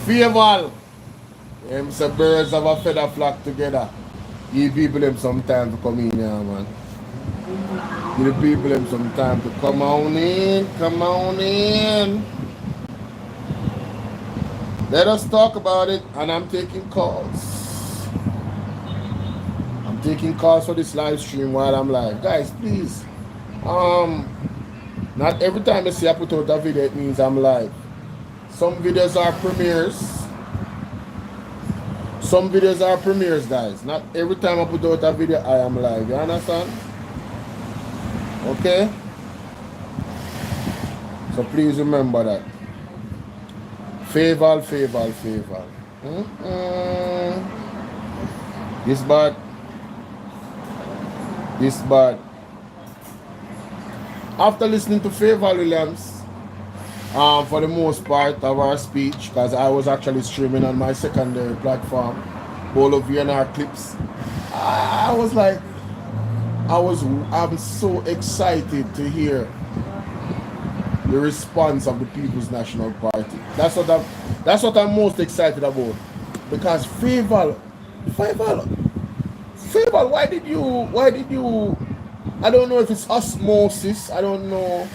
Fayval. Them say birds of a feather flock together. Give people them some time to come in here, man. Give the people them some time to come on in. Come on in. Let us talk about it, and I'm taking calls. I'm taking calls for this live stream while I'm live. Guys, please. Not every time I see I put out a video, it means I'm live. Some videos are premieres. Some videos are premieres, guys. Not every time I put out a video, I am live. You understand? Okay? So please remember that. Fayval. This bad. After listening to Fayval Williams, for the most part of our speech, because I was actually streaming on my secondary platform, Bolo clips, I'm so excited to hear the response of the People's National Party. That's what I'm most excited about. Because Fayval, why did you I don't know if it's osmosis, I don't know.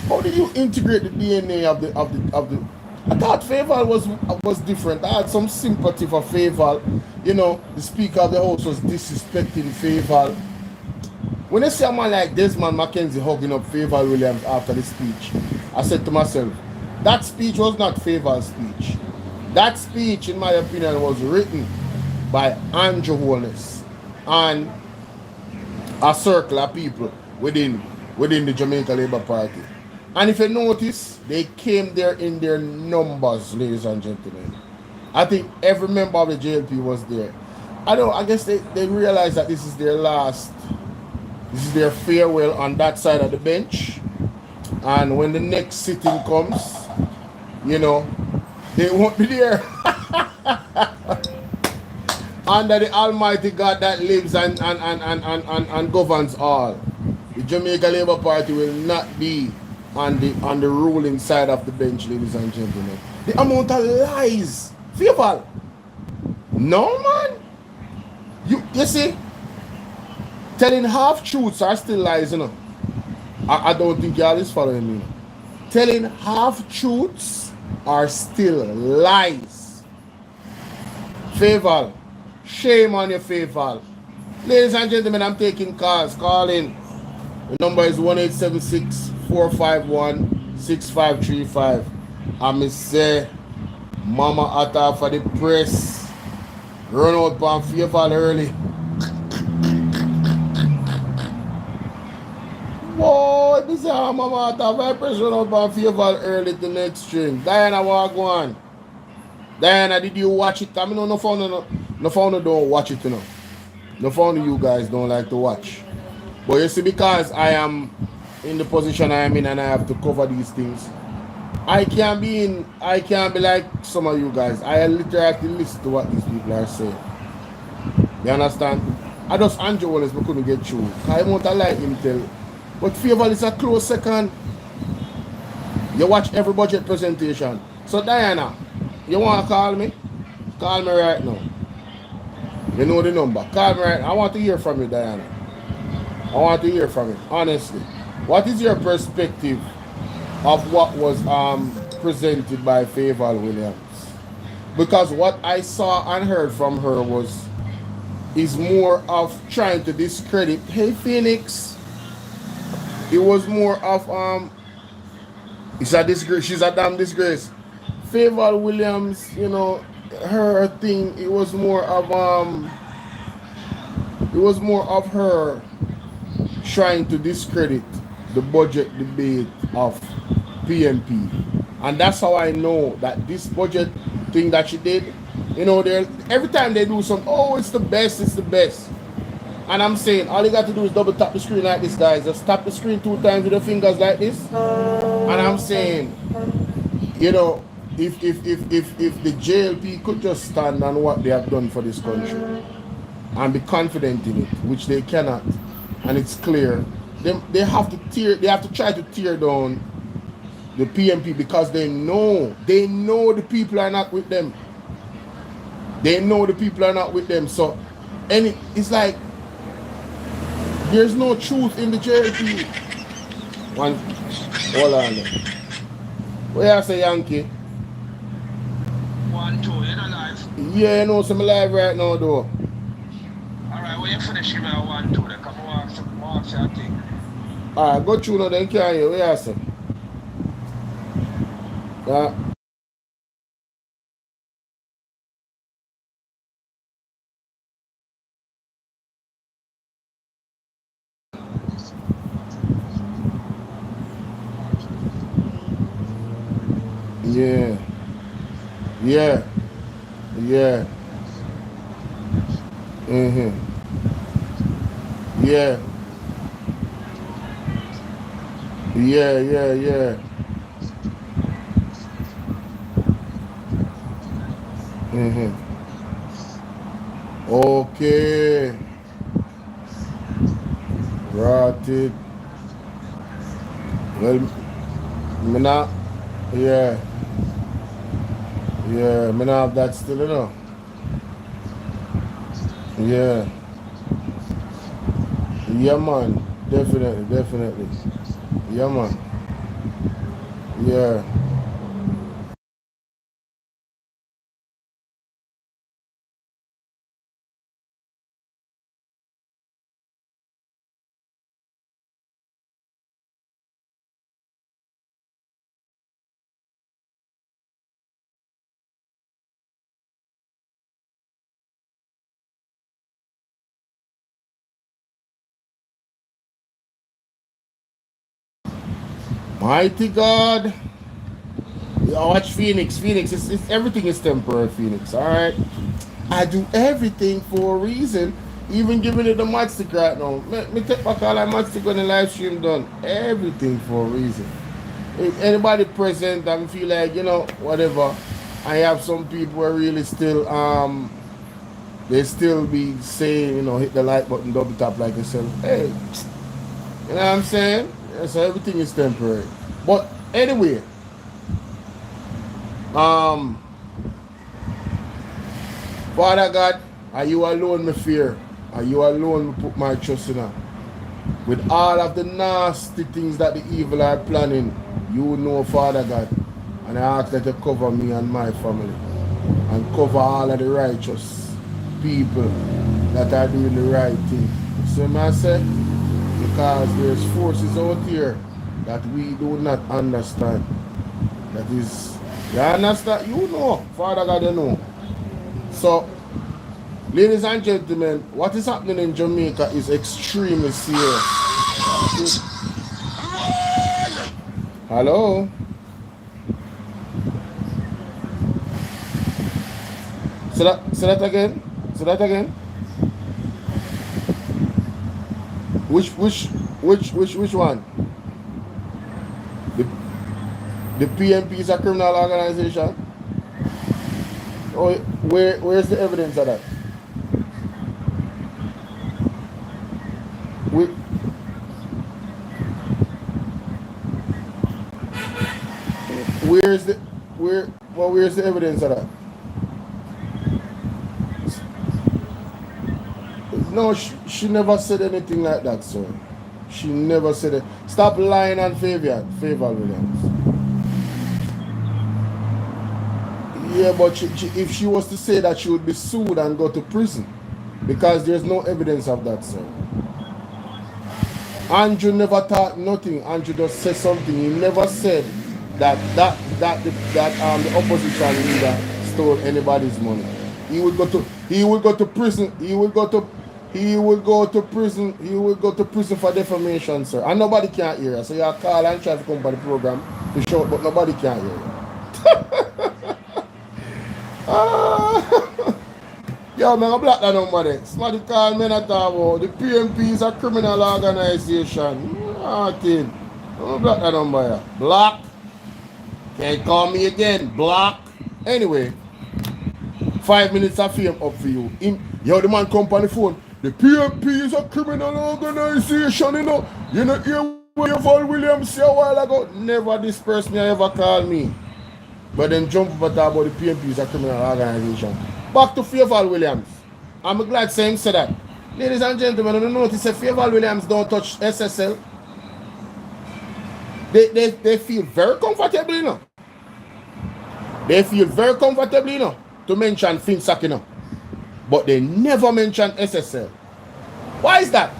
How did you integrate the DNA of the I thought Fayval was different. I had some sympathy for Fayval. You know, the Speaker of the House was disrespecting Fayval. When I see a man like Desmond Mackenzie hugging up Fayval Williams after the speech, I said to myself, that speech was not Fayval's speech. That speech, in my opinion, was written by Andrew Holness and a circle of people within the Jamaica Labour Party. And if you notice, they came there in their numbers, ladies and gentlemen. I think every member of the JLP was there. I guess they realized that this is their farewell on that side of the bench. And when the next sitting comes, you know, they won't be there. Under the Almighty God that lives and governs all. The Jamaica Labour Party will not be on the ruling side of the bench, ladies and gentlemen. The amount of lies. Fayval. No, man. You see, telling half truths are still lies, you know. I don't think y'all is following me. Telling half truths are still lies. Fayval. Shame on your Fayval. Ladies and gentlemen, I'm taking calls. Call in. The number is 1-876-451-6535. I say, Mama Atta for the press. Run out on Fayval early. Boy, this is Mama Atta for the press. Run out on Fayval early the next string. Diana, walk on. Diana, did you watch it? I mean, no phone don't watch it, you know. No phone you guys don't like to watch. But you see, because I am in the position I am in and I have to cover these things, I can't be like some of you guys. I literally have to listen to what these people are saying. You understand? I just Andrew Wallace we couldn't get through. I want to like him tell. But Fayval is a close second. You watch every budget presentation. So Diana, you want to call me? Call me right now. You know the number. Call me right now. I want to hear from you, Diana. I want to hear from you, honestly. What is your perspective of what was presented by Fayval Williams? Because what I saw and heard from her is more of trying to discredit. Hey, Phoenix. It was more of it's a disgrace. She's a damn disgrace. Fayval Williams, you know, her thing. It was more of her trying to discredit the budget debate of PMP, and that's how I know that this budget thing that she did, you know, every time they do something, oh, it's the best, and I'm saying all you got to do is double tap the screen like this, guys. Just tap the screen 2 times with your fingers like this, and I'm saying, you know, if the JLP could just stand on what they have done for this country and be confident in it, which they cannot, and it's clear, they have to try to tear down The PMP, because they know the people are not with them. They know the people are not with them. So, it's like there's no truth in the JLP. One, hold on. Where I say Yankee? 1, 2, you're not live? Yeah, you know, so I'm live right now though. Alright, when you finish him at 1, 2, then come walk your thing. Alright, go through now then can you? Where I say? Yeah. Yeah. Yeah. Mm-hmm. Yeah. Yeah, yeah, yeah. Mm-hmm. Okay. Rotted. Well, me not. Yeah. Yeah, me not have that still, you know. Yeah. Yeah, man. Definitely, definitely. Yeah, man. Yeah. Mighty God. Yeah, watch Phoenix. Phoenix. Everything is temporary, Phoenix. All right. I do everything for a reason. Even giving it the matchstick right now. Me take back all that matchstick when the live stream done. Everything for a reason. If anybody present and feel like, you know, whatever, I have some people who are really still they still be saying, you know, hit the like button, double tap like yourself. Hey, you know what I'm saying? Yeah, so everything is temporary. But anyway, um, Father God, are you alone me fear? Are you alone me put my trust in her? With all of the nasty things that the evil are planning, you know, Father God. And I ask that you cover me and my family. And cover all of the righteous people that are doing the right thing. So I say, because there's forces out here that we do not understand. That is, you understand? You know, Father God, you know. So, ladies and gentlemen, what is happening in Jamaica is extremely serious. Hello? Say that again? Say that again? Which one? The, the PMP is a criminal organization? Oh, where's the evidence of that? We, where's the evidence of that? No, she never said anything like that, sir. She never said it. Stop lying on Fayval Williams. Yeah, but if she was to say that, she would be sued and go to prison because there's no evidence of that, sir. Andrew never thought nothing. Andrew just said something. He never said that the opposition leader stole anybody's money. He would go to prison. He would go to prison for defamation, sir. And nobody can hear you. So you call and try to come for the program to show, but nobody can hear you. Yo, man, I block that number there. Somebody call me and talk about the PMP is a criminal organization. Nothing. I'm block that number here. Block. Can't call me again. Block. Anyway, 5 minutes of fame up for you. Yo, the man come on the phone. The PMP is a criminal organization, you know. You know, here Fayval Williams say a while ago, never this person ever called me. But then jump up and talk about the PMP is a criminal organization. Back to Fayval Williams. I'm glad Sam said that. Ladies and gentlemen, you notice that Fayval Williams don't touch SSL. They feel very comfortable, you know. They feel very comfortable, you know, to mention FinSac, you know. But they never mention SSL. Why is that?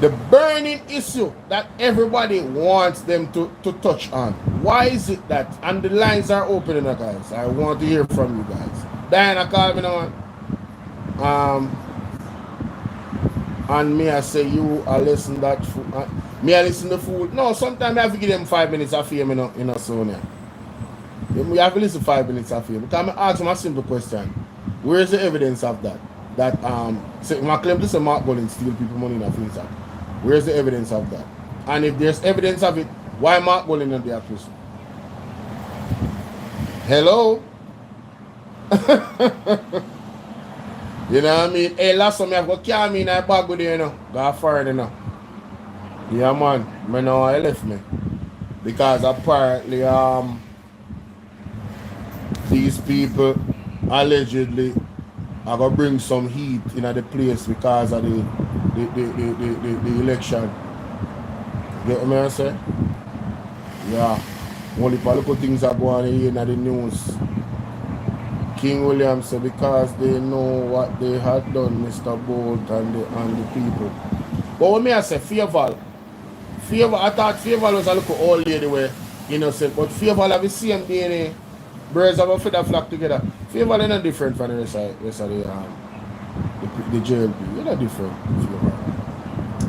The burning issue that everybody wants them to touch on. Why is it that, and the lines are open, you know, guys. I want to hear from you guys. Diana called me now. And me I say you are listen that me I listen to food. No, sometimes I have to give them 5 minutes of fame in a Sonia. We have to listen 5 minutes of fame. Because I ask them a simple question. Where is the evidence of that? That say, my claim to say Mark Bolin steal people money in a FinSac. Where is the evidence of that? And if there's evidence of it, why Mark Bolin not there prison? Hello? You know what I mean? Hey, last time I go carry me in a bag with you, you know. Go forward, you know. Yeah, man. I know I left me. Because apparently, these people allegedly are going to bring some heat in the place because of the election. Get what I say? Yeah. Only political things are going on in the news. King William said because they know what they had done, Mr. Bolt and the people. But when I say Fayval, I thought Fayval was a little old lady where innocent, but Fayval have the same DNA. Birds have a feather flock together. Fayval is not different from the rest of the JLP. You're not different.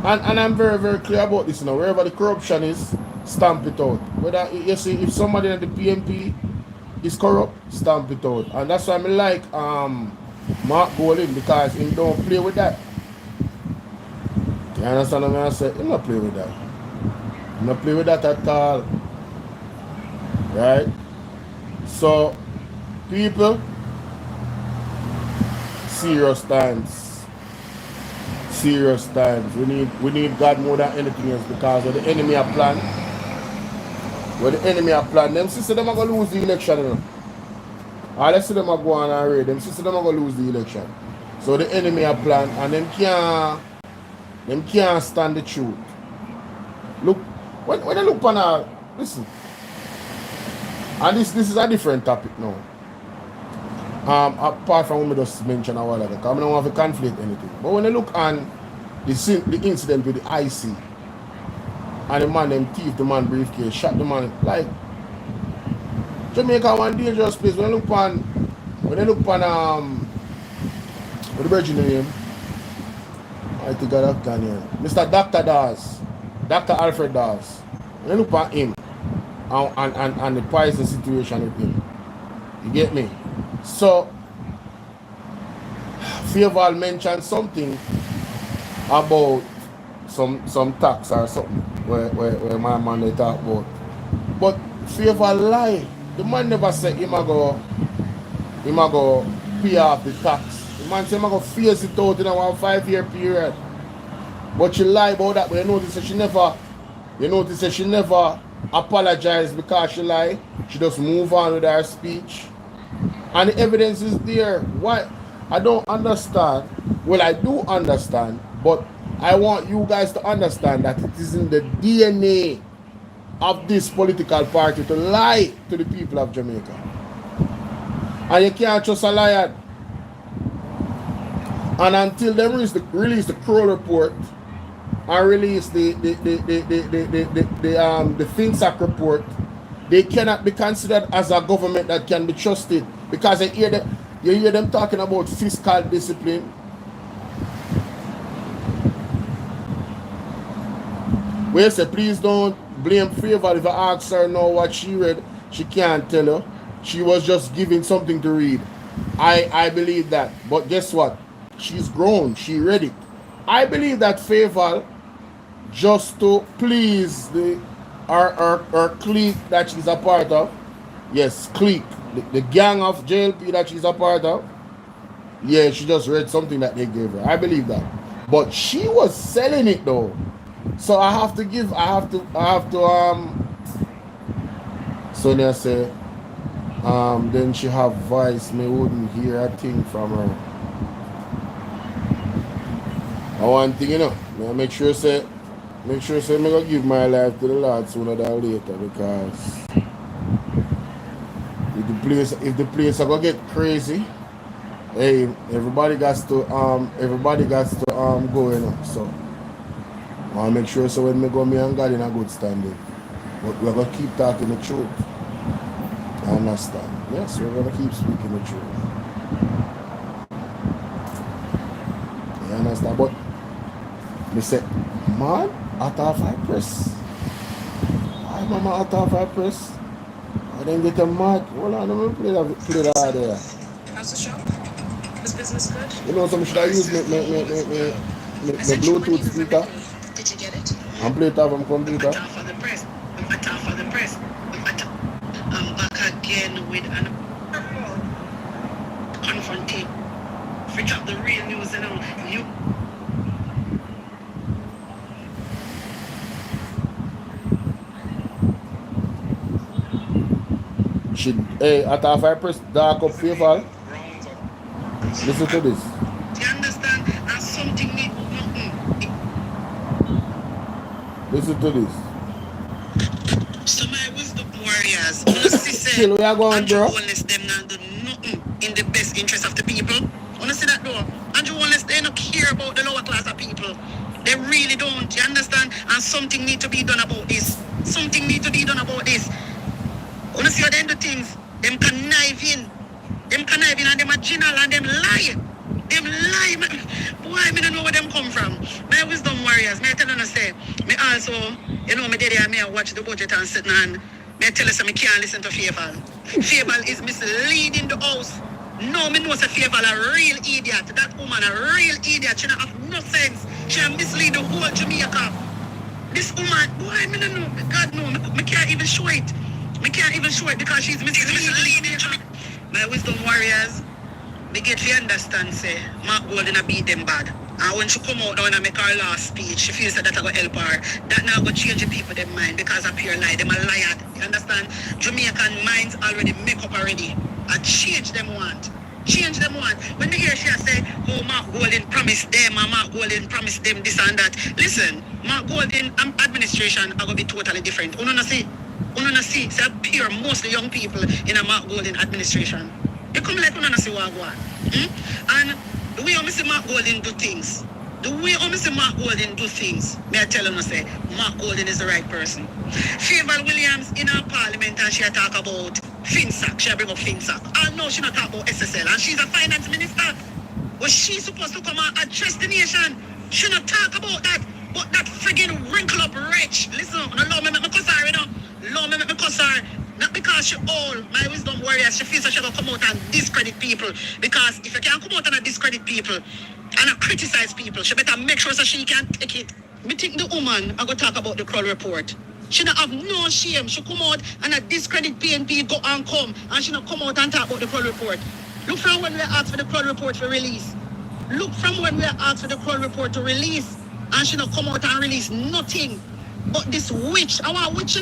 And I'm very, very clear about this, you know. Wherever the corruption is, stamp it out. Whether you see if somebody in the PMP is corrupt, stamp it out. And that's why I like Mark Bolin, because he don't play with that. You understand what I say? He don't play with that. He don't play with that at all. Right? So people, serious times. Serious times. We need God more than anything else because of the enemy are plan. When the enemy are plan, them sister them are gonna lose the election, you know. All they see them are going and raid, them sister them are gonna lose the election. So the enemy are plan and them can't stand the truth. Look, when I look on a listen. And this is a different topic now. Apart from what we just mentioned a while ago, because I don't want to conflict anything. But when I look on the incident with the IC, and the man them thief the man briefcase, shot the man, like Jamaica one dangerous place. When I look on what the virgin name, I think I have done here. Mr. Dr. Dawes, Dr. Alfred Dawes. When I look on him and the poison situation with him. You get me? So Fayval mentioned something about some tax or something where my man they talk about. But Fayval lie. The man never said him a go pay off the tax. The man said him a go face it out in a 1 5-year period. But she lie about that, but you notice that she never apologized because she lie. She just move on with her speech. And the evidence is there. Why? I don't understand. Well, I do understand, but I want you guys to understand that it is in the DNA of this political party to lie to the people of Jamaica. And you can't trust a liar. And until they release the Crow report and release the FinSac report, they cannot be considered as a government that can be trusted. Because you hear them talking about fiscal discipline. Where you say, please don't blame Fayval. If I ask her now what she read, she can't tell her. She was just giving something to read. I believe that. But guess what? She's grown. She read it. I believe that Fayval, just to please her clique that she's a part of. Yes, clique. The gang of JLP that she's a part of. Yeah, she just read something that they gave her. I believe that. But she was selling it though. So I have to Sonia say, then she have voice, me wouldn't hear a thing from her. I one thing, me make sure say me go give my life to the Lord sooner than later, because if the place I go get crazy, hey, everybody got to go, So I wanna make sure so when me go, me and God in a good standing. But we're gonna keep talking the truth. I understand. Yes, we're gonna keep speaking the truth. You understand? But me say, man, out of I press. Why mama out of I press? I didn't get a mad. Hold on, let me play that there. How's the shop? Is business good? Some should I use my Bluetooth speaker Did you get it? and play it off from computer? For the press. For the press. I'm back again with an confrontation. Freak up the real news, You Hey, at half I press dark up Fayval. Listen to this. Do you understand? And something need Listen to this. So my wisdom warriors, Chill, we are going, bro. them not do nothing in the best interest of the people. Wanna see that door? Andrew Wallace, they don't care about the lower class of people. They really don't. You understand? And something need to be done about this. Something need to be done about this. Wanna see how they do things? Them conniving. Them conniving and them are general and them lie. Them lie. Boy, I don't know where them come from. My wisdom warriors, may I tell you say, me also, me did here, me watch the budget and sit and me tell you me can't listen to Fayval. Fayval is misleading the house. No, me know say Fayval a real idiot. That woman a real idiot. She don't have no sense. She mislead the whole Jamaica. This woman, boy, me don't know. God no, me can't even show it. Me can't even show it because she's misleading. My wisdom warriors, me get to understand, say, Mark Golden a beat them bad. And when she come out now and make her last speech, she feels that will help her. That now go change the people their mind because of pure lie. Them a liar. You understand? Jamaican minds already make up already. And change them want. Change them want. When they hear she say, oh, Mark Golden promised them and Mark Golden promised them this and that. Listen, Mark Golden administration are going to be totally different. You know see? Say pure mostly young people in a Mark Golden administration. You come like you don't see what I And the way I see Mark Golden do things, may I tell you, say, Mark Golden is the right person. Fayval Williams in our parliament and she talk about FinSac, she bring up FinSac. I know she not talk about SSL and she's a finance minister. Was she supposed to come and address the nation? She not talk about that. But that friggin' wrinkle up rich. Listen, allow me make me cuss her, Allow me make me cuss her. Not because she old, my wisdom warriors, she feels that she will come out and discredit people. Because if you can't come out and discredit people and criticize people, she better make sure that she can take it. Me think the woman I go talk about the Kroll report. She not have no shame. She come out and discredit PNP, go and come. And she not come out and talk about the Kroll report. Look from when we asked for the Kroll report for release. Look from when we asked for the Kroll report to release. And she not come out and release nothing. But this witch, I want witch,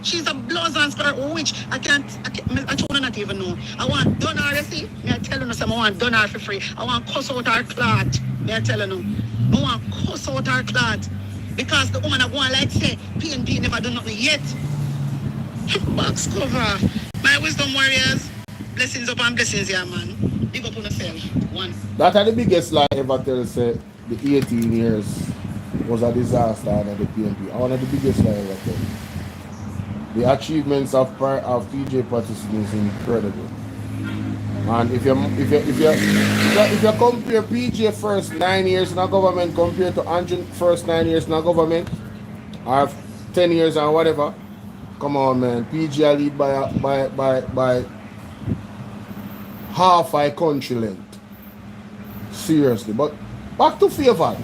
She's a blouse and skirt witch. I told her not even know. I want done her, you see? I tell her, I want done her for free. I want cuss out her clot. I tell her, I want cuss out her clot. Because the woman I want like say, PNP never done nothing yet. Box cover. My wisdom warriors, blessings upon blessings, yeah, man. Big up on yourself. One. That are the biggest lie ever tell, say, the 18 years was a disaster under the PNP. One of the biggest lie ever tell. The achievements of PJ Patterson is incredible. And if you compare PJ first 9 years in a government compared to Andrew first 9 years in a government, or 10 years or whatever, come on, man. PJ lead by half a country length. Seriously. But back to Fayval.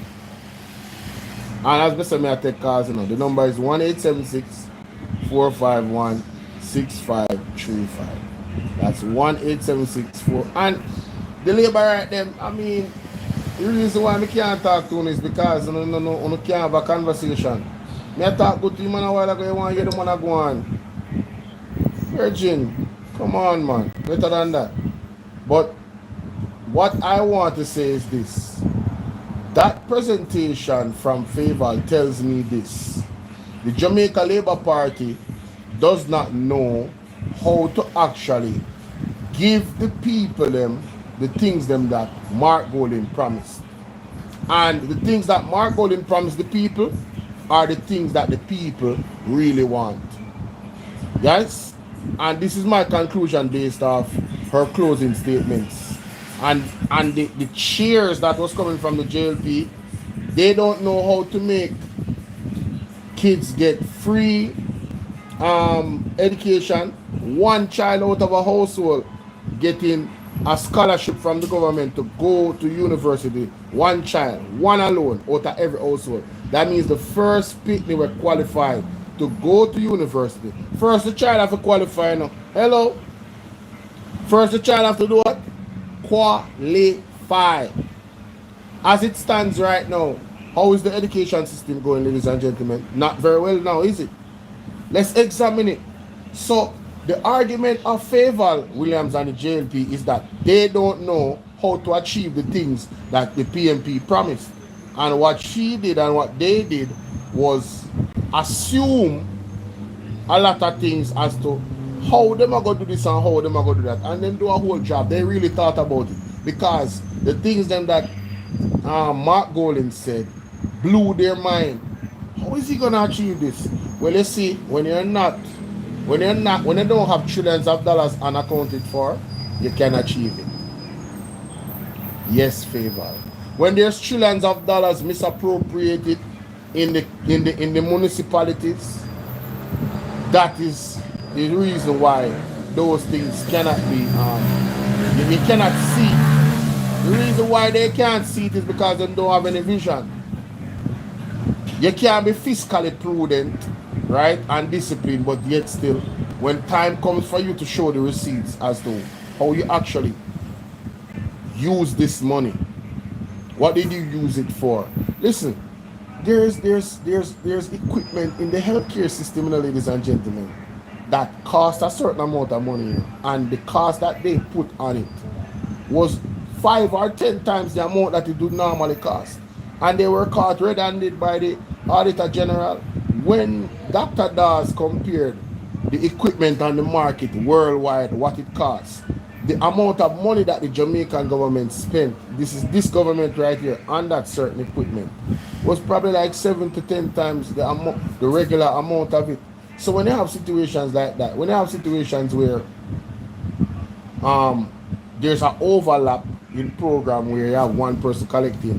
And as I say, I take calls, the number is 1-876-451-6535. That's 1-876-4. And the labor right them, The reason why I can't talk to him is because I can't have a conversation. Me I talk good to him a while ago, you want to hear the man go on. Virgin, come on man, better than that. But what I want to say is this. That presentation from Fayval tells me this. The Jamaica Labour Party does not know how to actually give the people them the things them that Mark Golding promised. And the things that Mark Golding promised the people are the things that the people really want. Yes? And this is my conclusion based off her closing statements. And the cheers that was coming from the JLP, they don't know how to make kids get free education. One child out of a household getting a scholarship from the government to go to university. One child, one alone out of every household. That means the first picnic were qualified to go to university. First the child have to qualify now. Hello? First the child have to do what? Qualify. As it stands right now, how is the education system going, ladies and gentlemen? Not very well now, is it? Let's examine it. So, the argument of Fayval Williams and the JLP is that they don't know how to achieve the things that the PMP promised. And what she did and what they did was assume a lot of things as to how them are going to do this and how them are going to do that, and then do a whole job. They really thought about it, because the things them that Mark Golding said blew their mind. How is he going to achieve this? Well, you see, when you don't have trillions of dollars unaccounted for, you can achieve it. Yes, Fayval. When there's trillions of dollars misappropriated in the municipalities, that is the reason why those things cannot be you cannot see. The reason why they can't see it is because they don't have any vision. You can't be fiscally prudent, right, and disciplined, but yet still, when time comes for you to show the receipts as to how you actually use this money, what did you use it for? Listen, there's equipment in the healthcare system, ladies and gentlemen, that cost a certain amount of money, and the cost that they put on it was 5 or 10 times the amount that it would normally cost. And they were caught red-handed by the Auditor General when Dr. Dawes compared the equipment on the market worldwide, what it costs, the amount of money that the Jamaican government spent, this government right here, on that certain equipment, was probably like 7 to 10 times the regular amount of it. So when you have situations like that, when you have situations where there's an overlap in program where you have one person collecting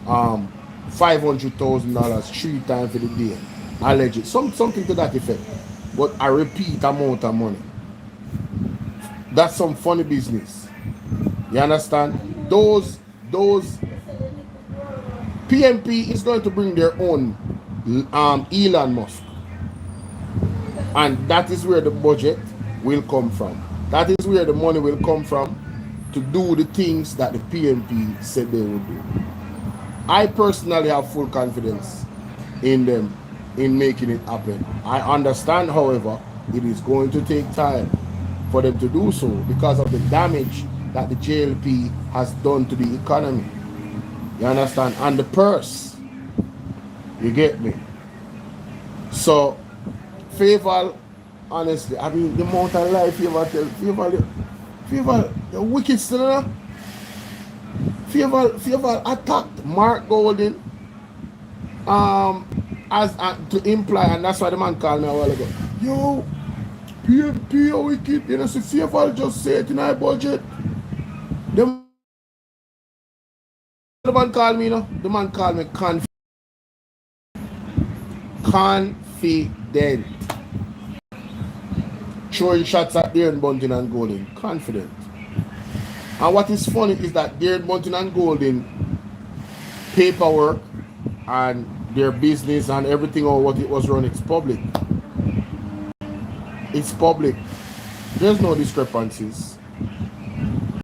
$500,000 3 times for the day, alleged, something to that effect, but a repeat amount of money, that's some funny business. You understand? Those PMP is going to bring their own Elon Musk, and that is where the budget will come from. That is where the money will come from to do the things that the PMP said they would do. I personally have full confidence in them in making it happen. I understand, however, it is going to take time for them to do so because of the damage that the JLP has done to the economy. You understand? And the purse. You get me? So, Fayval, honestly, I mean, the amount of life Fayval tell, Fayval, the wicked still. Fayval attacked Mark Golding as to imply, and that's why the man called me a while ago. Yo, PMP are wicked. You know, see, Fayval just say it in our budget. The man called me, you know. The man called me confident. Throwing shots at Darren Bunting and Golding. Confident. And what is funny is that Darren Bunting and Golding paperwork and their business and everything, or what it was run, it's public. It's public. There's no discrepancies.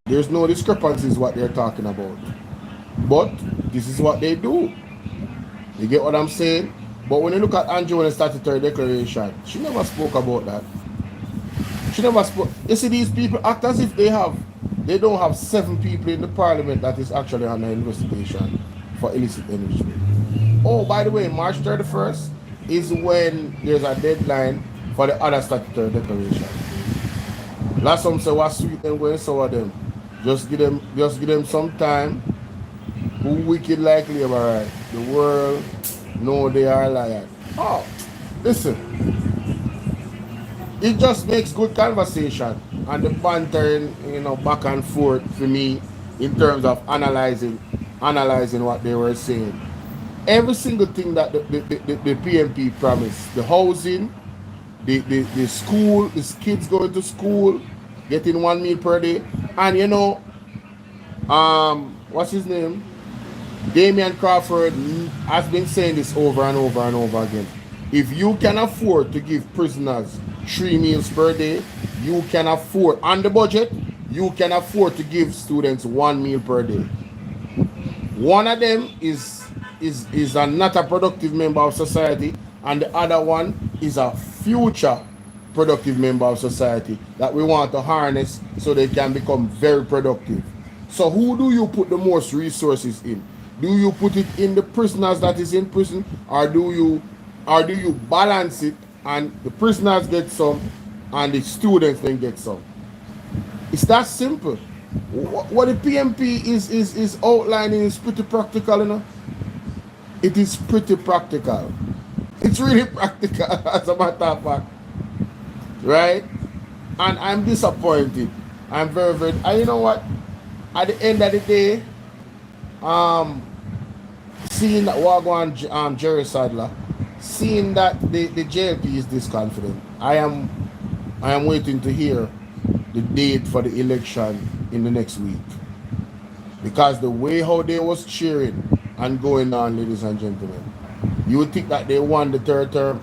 There's no discrepancies what they're talking about. But this is what they do. You get what I'm saying? But when you look at Andrew in the statutory declaration, she never spoke about that. She never spoke. You see, these people act as if they don't have 7 people in the parliament that is actually under investigation for illicit enrichment. Oh, by the way, March 31st is when there's a deadline for the other statutory declaration. Last time say what's sweet and going sour them. Just give them some time. Who wicked like labor right? The world know they are liars. Oh, listen, it just makes good conversation and the bantering, back and forth for me in terms of analyzing what they were saying. Every single thing that the PMP promised, the housing, the school, the kids going to school, getting 1 meal per day, and what's his name? Damian Crawford has been saying this over and over and over again. If you can afford to give prisoners 3 meals per day, you can afford, on the budget, you can afford to give students 1 meal per day. One of them is not a productive member of society, and the other one is a future productive member of society that we want to harness so they can become very productive. So who do you put the most resources in? Do you put it in the prisoners that is in prison, or do you balance it and the prisoners get some and the students then get some? It's that simple. What the PMP is outlining is pretty practical. It is pretty practical. It's really practical, as a matter of fact, right? And I'm disappointed. I'm very, very. And you know what? At the end of the day, um, seeing that Wagwan Jerry Sadler, seeing that the JLP is this confident, I am waiting to hear the date for the election in the next week. Because the way how they was cheering and going on, ladies and gentlemen, you would think that they won the third term.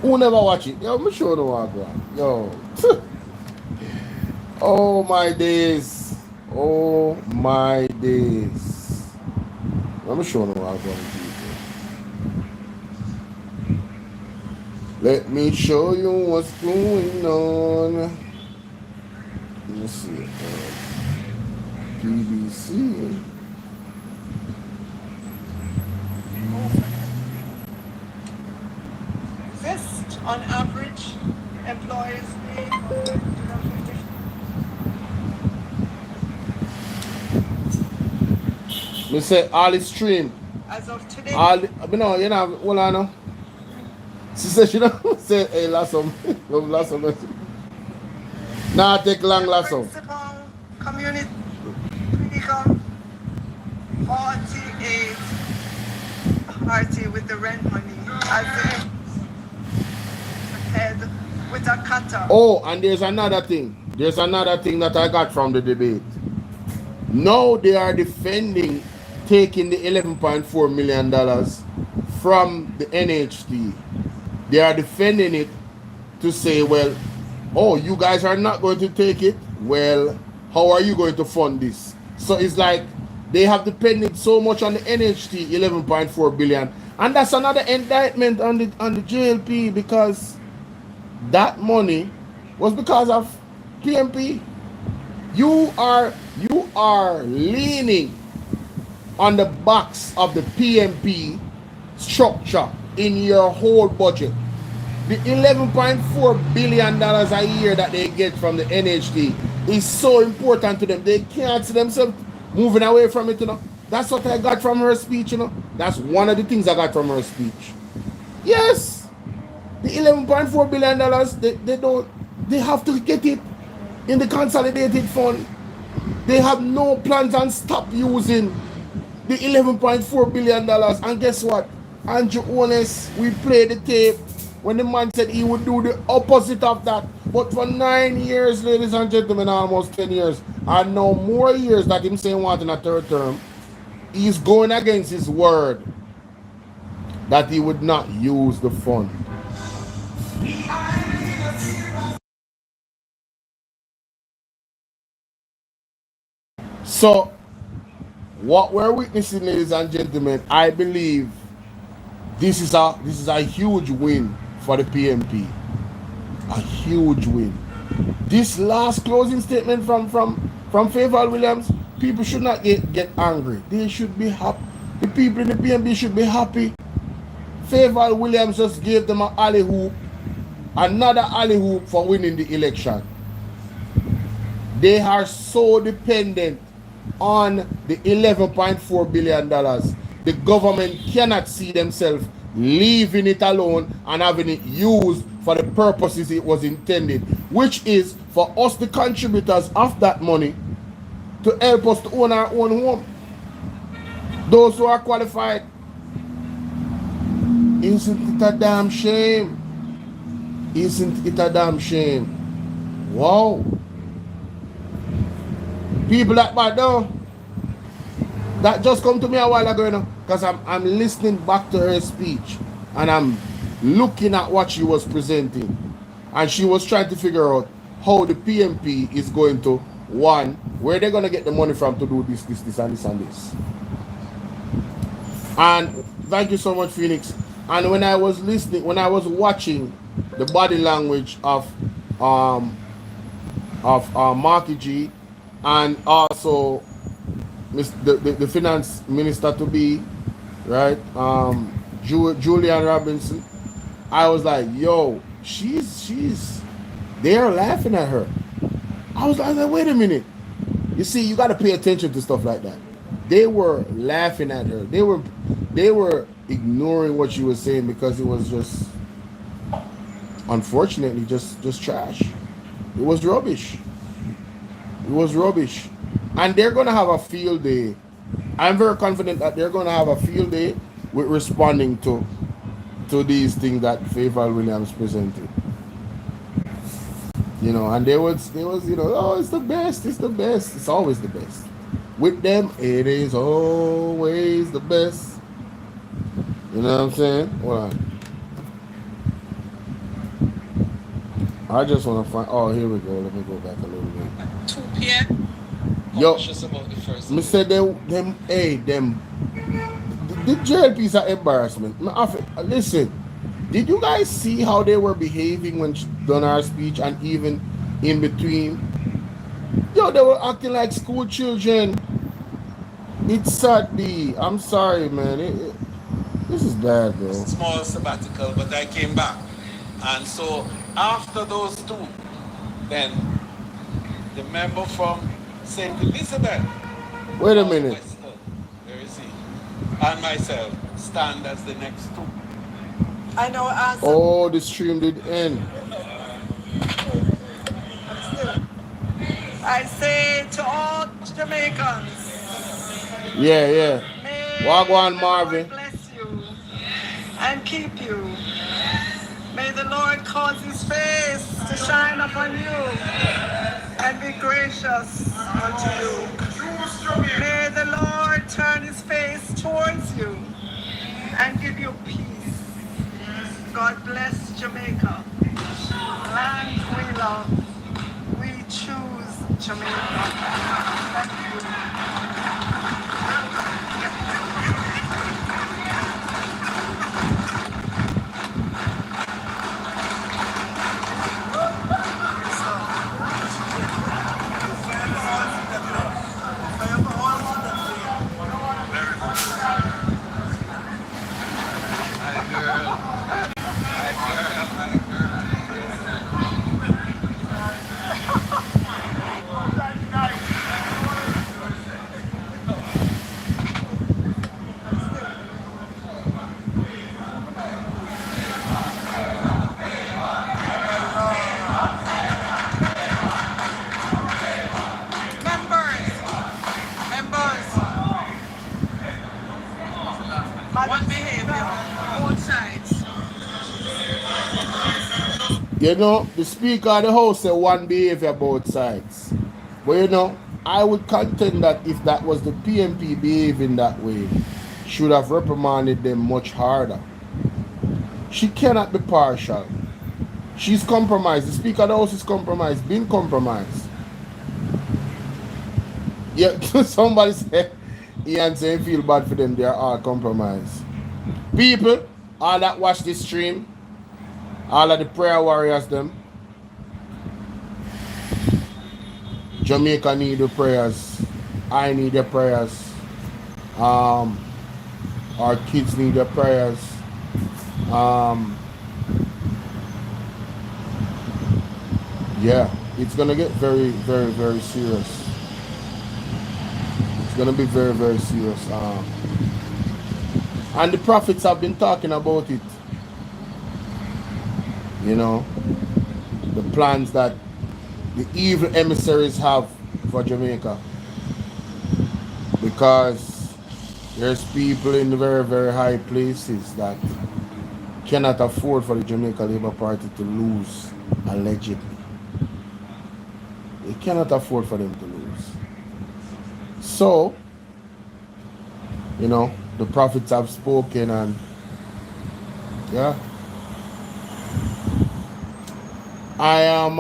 Who never watch it? Yo, me sure no Wagwan. Yo. Oh my days. Oh my days. I'm sure no Wagwan. Let me show you what's going on. Let me see. PBC. Exist on average, employees pay. Me say all is stream. As of today, All hold on now. She said she don't say hey last some last some. Nah, take long the last some. principal community income 48 party with the rent money as if head with a cutter. Oh, and there's another thing. There's another thing that I got from the debate. Now they are defending taking the $11.4 million from the NHT. They are defending it to say, well, oh, you guys are not going to take it? Well, how are you going to fund this? So it's like they have depended so much on the NHT, 11.4 billion. And that's another indictment on the JLP, because that money was because of PMP. You are leaning on the backs of the PMP structure in your whole budget. The $11.4 billion a year that they get from the NHT is so important to them. They can't see themselves moving away from it. That's what I got from her speech. That's one of the things I got from her speech. Yes, the $11.4 billion, they have to get it in the consolidated fund. They have no plans and stop using the $11.4 billion. And guess what? Andrew Ones, we played the tape when the man said he would do the opposite of that. But for 9 years, ladies and gentlemen, almost 10 years, and no more years that him saying wanting a third term, he's going against his word that he would not use the fund. So What we're witnessing, ladies and gentlemen, I believe this is a huge win for the PMP. A huge win. This last closing statement from Fayval Williams, people should not get angry. They should be happy. The people in the PMP should be happy. Fayval Williams just gave them an alley hoop, another alley hoop for winning the election. They are so dependent on the $11.4 billion. The government cannot see themselves leaving it alone and having it used for the purposes it was intended, which is for us, the contributors of that money, to help us to own our own home. Those who are qualified. Isn't it a damn shame? Isn't it a damn shame? Wow. People like that though, that just come to me a while ago, you know, because I'm listening back to her speech and I'm looking at what she was presenting, and she was trying to figure out how the PMP is going to, one, where they're going to get the money from to do this, and this. And thank you so much, Phoenix. And when I was listening, when I was watching the body language of Marky G, and also the finance minister to be, right, Julian Robinson, I was like, yo, she's they're laughing at her. I was like, wait a minute. You see, you got to pay attention to stuff like that. They were laughing at her. They were ignoring what she was saying because it was just, unfortunately, just trash. It was rubbish. It was rubbish. And they're going to have a field day. I'm very confident that they're going to have a field day with responding to these things that Fayval Williams presented. You know, and there was, you know, oh, it's the best, it's always the best. With them, it is always the best. You know what I'm saying? Hold on. I just want to find, oh, here we go. Let me go back a little bit. 2 p.m. Yo, Just about the first. me said the JLPs are embarrassment. Listen, did you guys see how they were behaving when she done our speech and even in between? Yo, they were acting like school children. It's sad, B. I'm sorry, man. This is bad, bro. Small sabbatical, but I came back. And so after those two, then the member from St. Elizabeth. Wait a minute. Western, where is he? And myself stand as the next two. I know as Oh, the stream did end. I say to all Jamaicans, Yeah. may Wagwan the Marvin. Lord bless you and keep you. May the Lord cause his face to shine upon you and be gracious unto you. May the Lord turn his face towards you and give you peace. God bless Jamaica. Land we love. We choose Jamaica. Thank you. One behavior, both sides. You know, the Speaker of the House said one behavior both sides. But you know, I would contend that if that was the PMP behaving that way, should have reprimanded them much harder. She cannot be partial. She's compromised. The Speaker of the House is compromised, been compromised. Yeah, somebody said He ain't saying feel bad for them, they are all compromised. People, all that watch this stream, all of the prayer warriors them, Jamaica need the prayers. I need the prayers. Our kids need the prayers. Yeah, it's gonna get very, very, very serious. It's gonna be very, very serious. And the prophets have been talking about it. You know, the plans that the evil emissaries have for Jamaica. Because there's people in the very, very high places that cannot afford for the Jamaica Labour Party to lose, allegedly. They cannot afford for them to lose. So, you know, the prophets have spoken and yeah. I am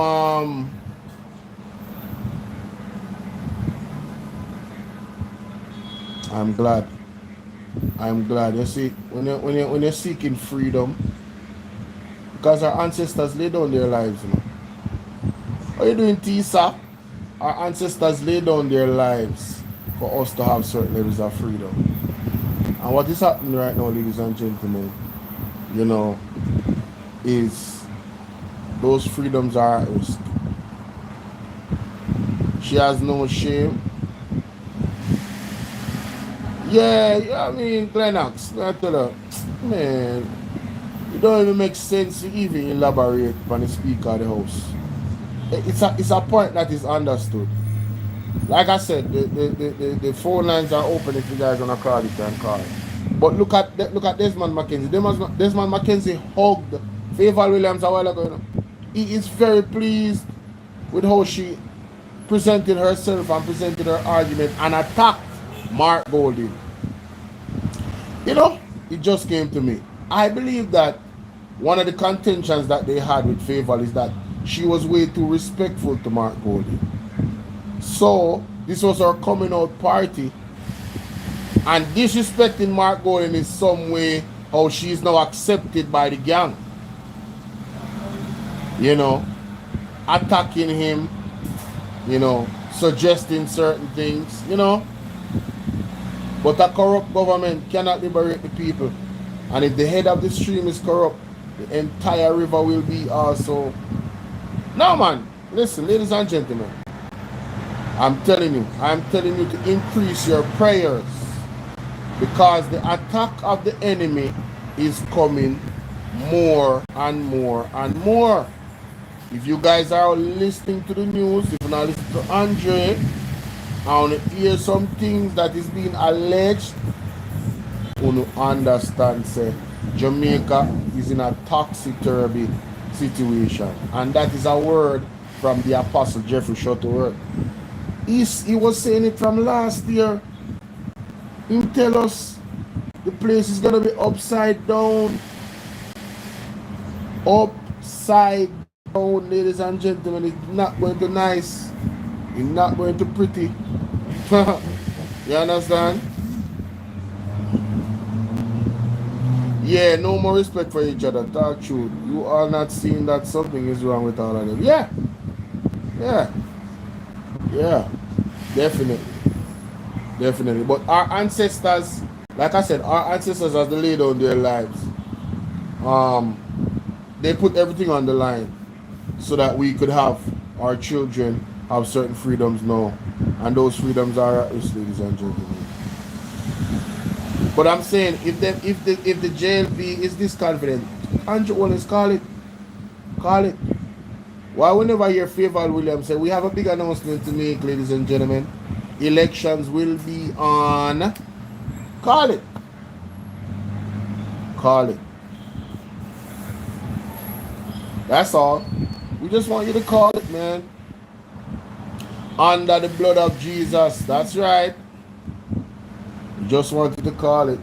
I'm glad. I'm glad. You see, when you're seeking freedom, because our ancestors laid down their lives, you know. What are you doing, Tisa? Our ancestors laid down their lives for us to have certain levels of freedom. And what is happening right now, ladies and gentlemen, you know, is those freedoms are at risk. She has no shame. Yeah, I mean, Lennox, I tell her, man, it don't even make sense to even elaborate on the Speaker of the House. It's a point that is understood. Like I said, the phone lines are open if you guys wanna call, you can call. But look at Desmond McKenzie. Desmond McKenzie hugged Fayval Williams a while ago. You know? He is very pleased with how she presented herself and presented her argument and attacked Mark Golding. You know, it just came to me. I believe that one of the contentions that they had with Fayval is that she was way too respectful to Mark Golding. So, this was her coming out party. And disrespecting Mark Golding in some way how she's now accepted by the gang. You know, attacking him, you know, suggesting certain things, you know. But a corrupt government cannot liberate the people. And if the head of the stream is corrupt, the entire river will be also. No, man. Listen, ladies and gentlemen. I'm telling you to increase your prayers. Because the attack of the enemy is coming more and more and more. If you guys are listening to the news, if you're not listening to Andre, I want to hear some things that is being alleged. You understand, say, Jamaica is in a topsy-turvy situation. And that is a word from the Apostle Jeffrey Shuttleworth. He was saying it from last year. He tell us the place is going to be upside down. Upside down, ladies and gentlemen. It's not going to nice. It's not going to pretty. You understand? Yeah, no more respect for each other. Talk truth. You are not seeing that something is wrong with all of them. Yeah. Definitely. But our ancestors, like I said, our ancestors as they laid down their lives, they put everything on the line so that we could have our children have certain freedoms now. And those freedoms are at risk, ladies and gentlemen. But I'm saying, if the JLP is this confident, Andrew Wallace, call it. Why whenever hear Fayval Williams say, we have a big announcement to make, ladies and gentlemen. Elections will be on. Call it. That's all. We just want you to call it, man. Under the blood of Jesus. That's right. We just want you to call it.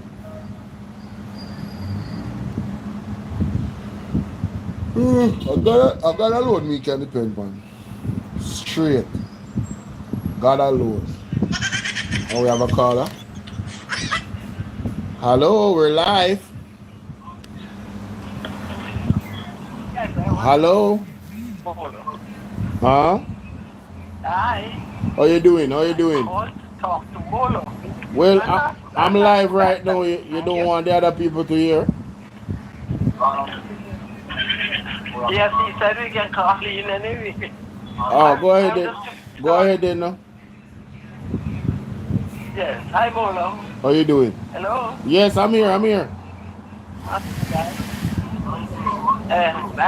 I got alone me can depend on. Straight. God alone. And we have a caller. Hello, we're live. Yes, I want to know. Hello. Bolo. Huh? I How you doing? How you I doing? called to talk to Bolo. Well, And I'm that's live right that's now. You fine. don't Yes. want the other people to hear? Yes, he said we can call in anyway. Oh, go ahead I'm then. just Go sorry. ahead then now. Yes. Hi Bolo. How you doing? Hello. Yes, I'm here. I'm here.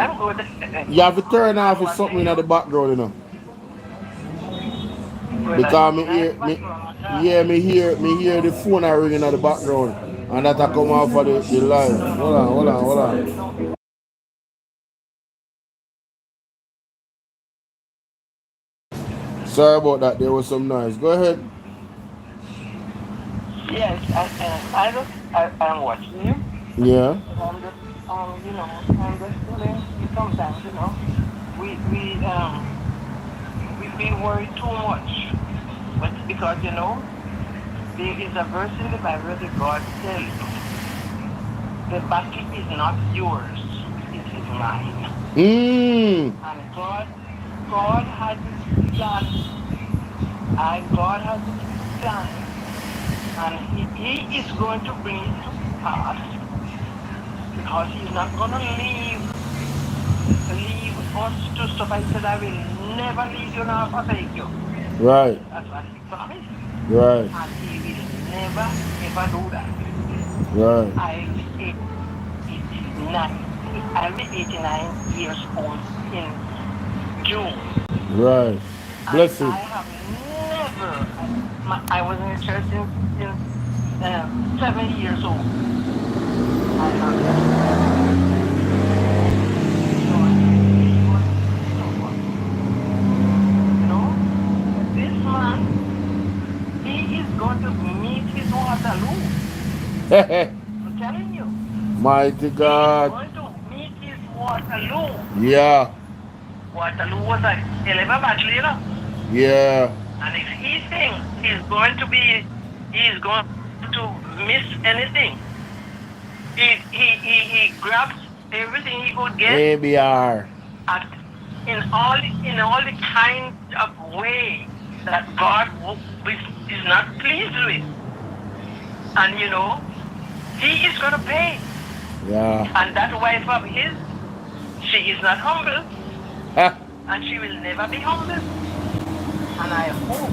I'm good. You have to turn off And if what something say in you? the background, Well, Because nice background. me hear the phone are ringing in the background. And that I come off for the live. Hold on. No, Sorry about that. There was some noise. Go ahead. yes, I'm watching you. Yeah. But I'm just, I'm just telling you sometimes, we, we, um, we worry too much. But because, there is a verse in the Bible that God tells you, the battle is not yours, it is mine. Mmm. And God has his plan, and God has his plan, and he is going to bring it to pass because he's not going to leave us to suffer. He said, I will never leave you nor forsake you. Right. That's what he promised. Right. And he will never, ever do that. Right. I'll be 89. I'll be 89 years old in June. Right. And Bless I him. have never, I was in the church since 7 years old. I have never joined anyone suffer. This man, he is going to meet his Waterloo. I'm telling you. Mighty He is God. going to meet his Waterloo. Yeah. Waterloo was a hell of a battle. Yeah. And if he thinks he's going to miss anything, he grabs everything he could get ABR. at, in all the kind of way that God is not pleased with. And he is going to pay. Yeah. And that wife of his, she is not humble, Ha. and she will never be humble. And I hope,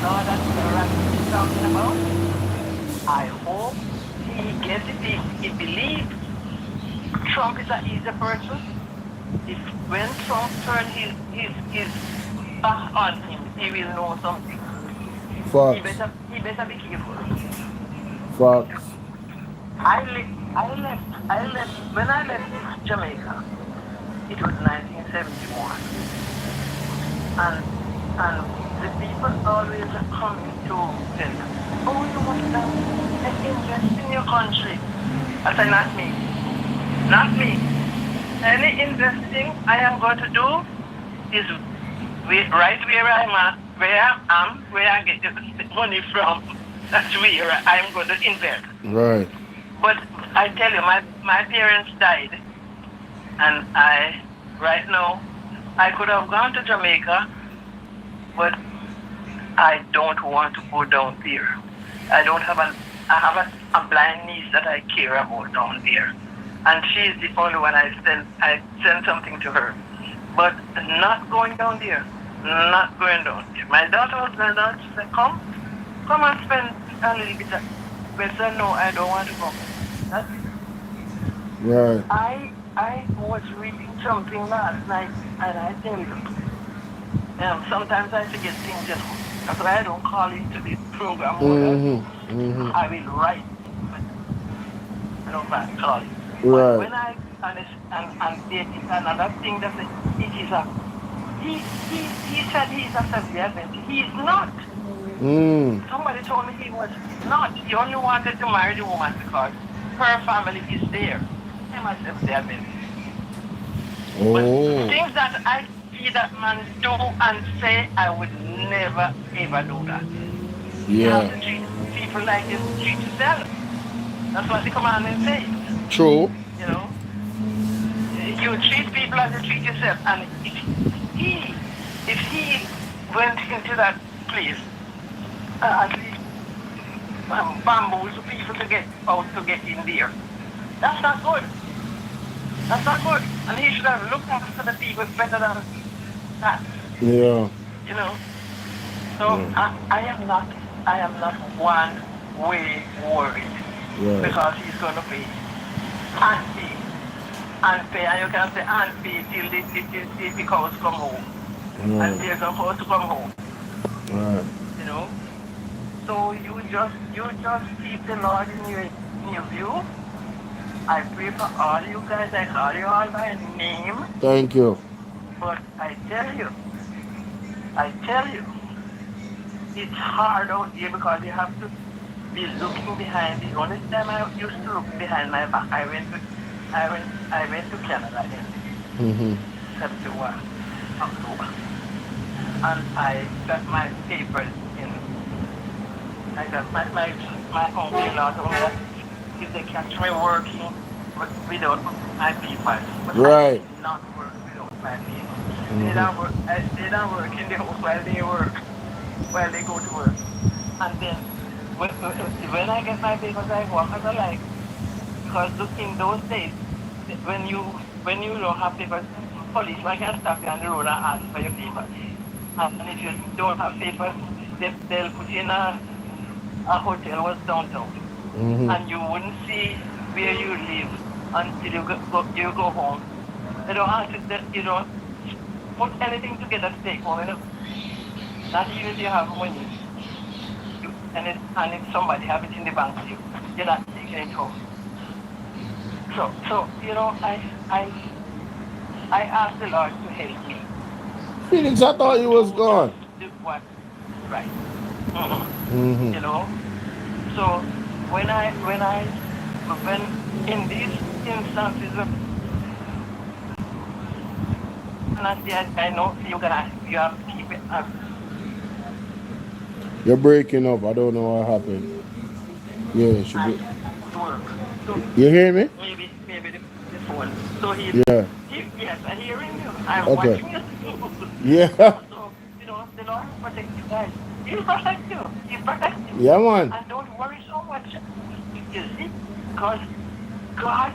Lord, that miracle is talking about, I hope he gets it. He believes Trump is an easy person. If when Trump turns his back on him, he will know something. He Fox. better he better be careful. Fox. I left when I left Jamaica. It was 1971, and the people always are coming to tell you, oh, you must invest in your country. I say, not me, not me. Any investing I am going to do is right where I'm at, where I get the money from. That's where I'm going to invest. Right. But I tell you, my parents died, and right now, I could have gone to Jamaica, but I don't want to go down there. I have a blind niece that I care about down there, and she's the only one I send something to her. But not going down there, not going down there. My daughter was going down. She said, come and spend a little bit. But I said, no, I don't want to go. That's it. Right. I was reading something last night, and I tell you, sometimes I forget things, That's why I don't call into this program more than I will write, but I don't mind calling. But Right. when and there is another thing that it is he said he's a Seventh. He is not. Somebody told me he was not. He only wanted to marry the woman because her family is there. Him a Seventh. But Oh. things that I see that man do and say, I would never ever do that. You have Yeah. to treat people like you treat yourself. That's what the commandment says. True. You know, you treat people as you treat yourself. And if he went into that place, at least bamboozle people to get out to get in there, that's not good. That's not good. And he should have looked after the people better than that. Yeah. You know. So I am not one way worried because he's gonna pay and pay and pay, and you can say and pay till the cows come home. And they're supposed to come home. Right. You know? So you just keep the Lord in your view. I pray for all you guys, I call you all by name. Thank you. But I tell you, it's hard out here because you have to be looking behind. The only time I used to look behind my back, I went to Canada in 71 October, and I got my papers in. I got my uncle-in-law told me that if they catch me working without my papers, but I did not work without my papers. They don't work in the house while they go to work. And then when I get my papers, I work as I like. Because in those days, when you don't have papers, policeman can stop you on the road and ask for your papers. And if you don't have papers, they'll put you in a hotel was downtown. And you wouldn't see where you live until you go home. They don't ask you don't put anything together to take home, you know. Not even if you have money. And if somebody have it in the bank, you're not taking it home. So you know, I asked the Lord to help me. Felix, I thought you was gone. Do what? Right. You know. So when in these instances, I know you have to keep it up. You're breaking up. I don't know what happened. Yeah, it should be. Work. So You hear me? maybe the phone. So yes, I'm hearing you. I'm watching you. Yeah. So you know, the Lord protect you guys. He'll protect you. He'll protect you. Yeah, man. And don't worry so much. You see, because God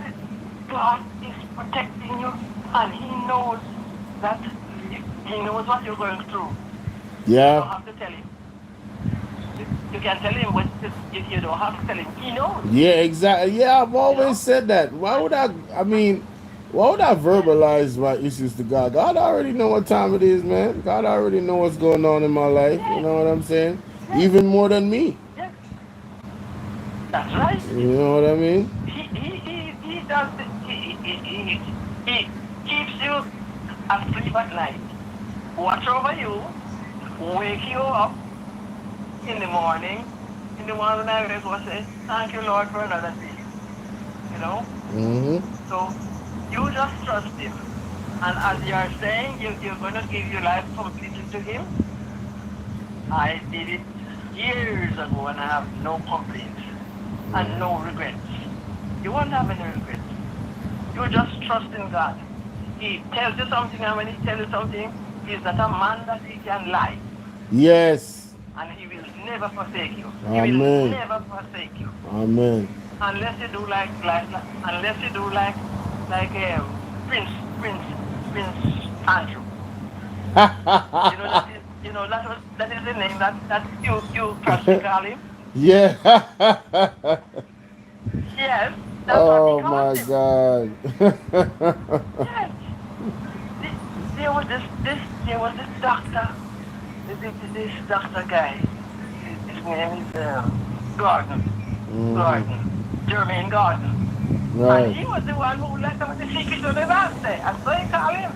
is protecting you, and He knows that He knows what you're going through. Yeah. You don't have to tell Him. You can tell Him what you don't have to tell Him. He knows. Yeah, exactly. Yeah, I've always said that. Why would I verbalize my issues to God? God already know what time it is, man. God already know what's going on in my life. You know what I'm saying? Even more than me. Yeah. That's right. You know what I mean? He does it. He keeps you asleep at night. Watch over you. Wake you up in the morning. In the morning I will say, thank you Lord for another day. You know? So you just trust Him. And as you are saying, you're going to give your life completely to Him. I did it years ago and I have no complaints and no regrets. You won't have any regrets. You just trust in God. He tells you something, and when He tells you something, He's not a man that He can lie. Yes. And He will never forsake you. Amen. He will never forsake you. Amen. Unless you do like Prince Andrew. That is the name that you practically call him. Yeah. Yes. That's what he my calls him. God. Yes. There was this doctor. This doctor guy. His name is Gordon. Jermaine Gordon. Right. And he was the one who let him the secret of the master. And so he called him.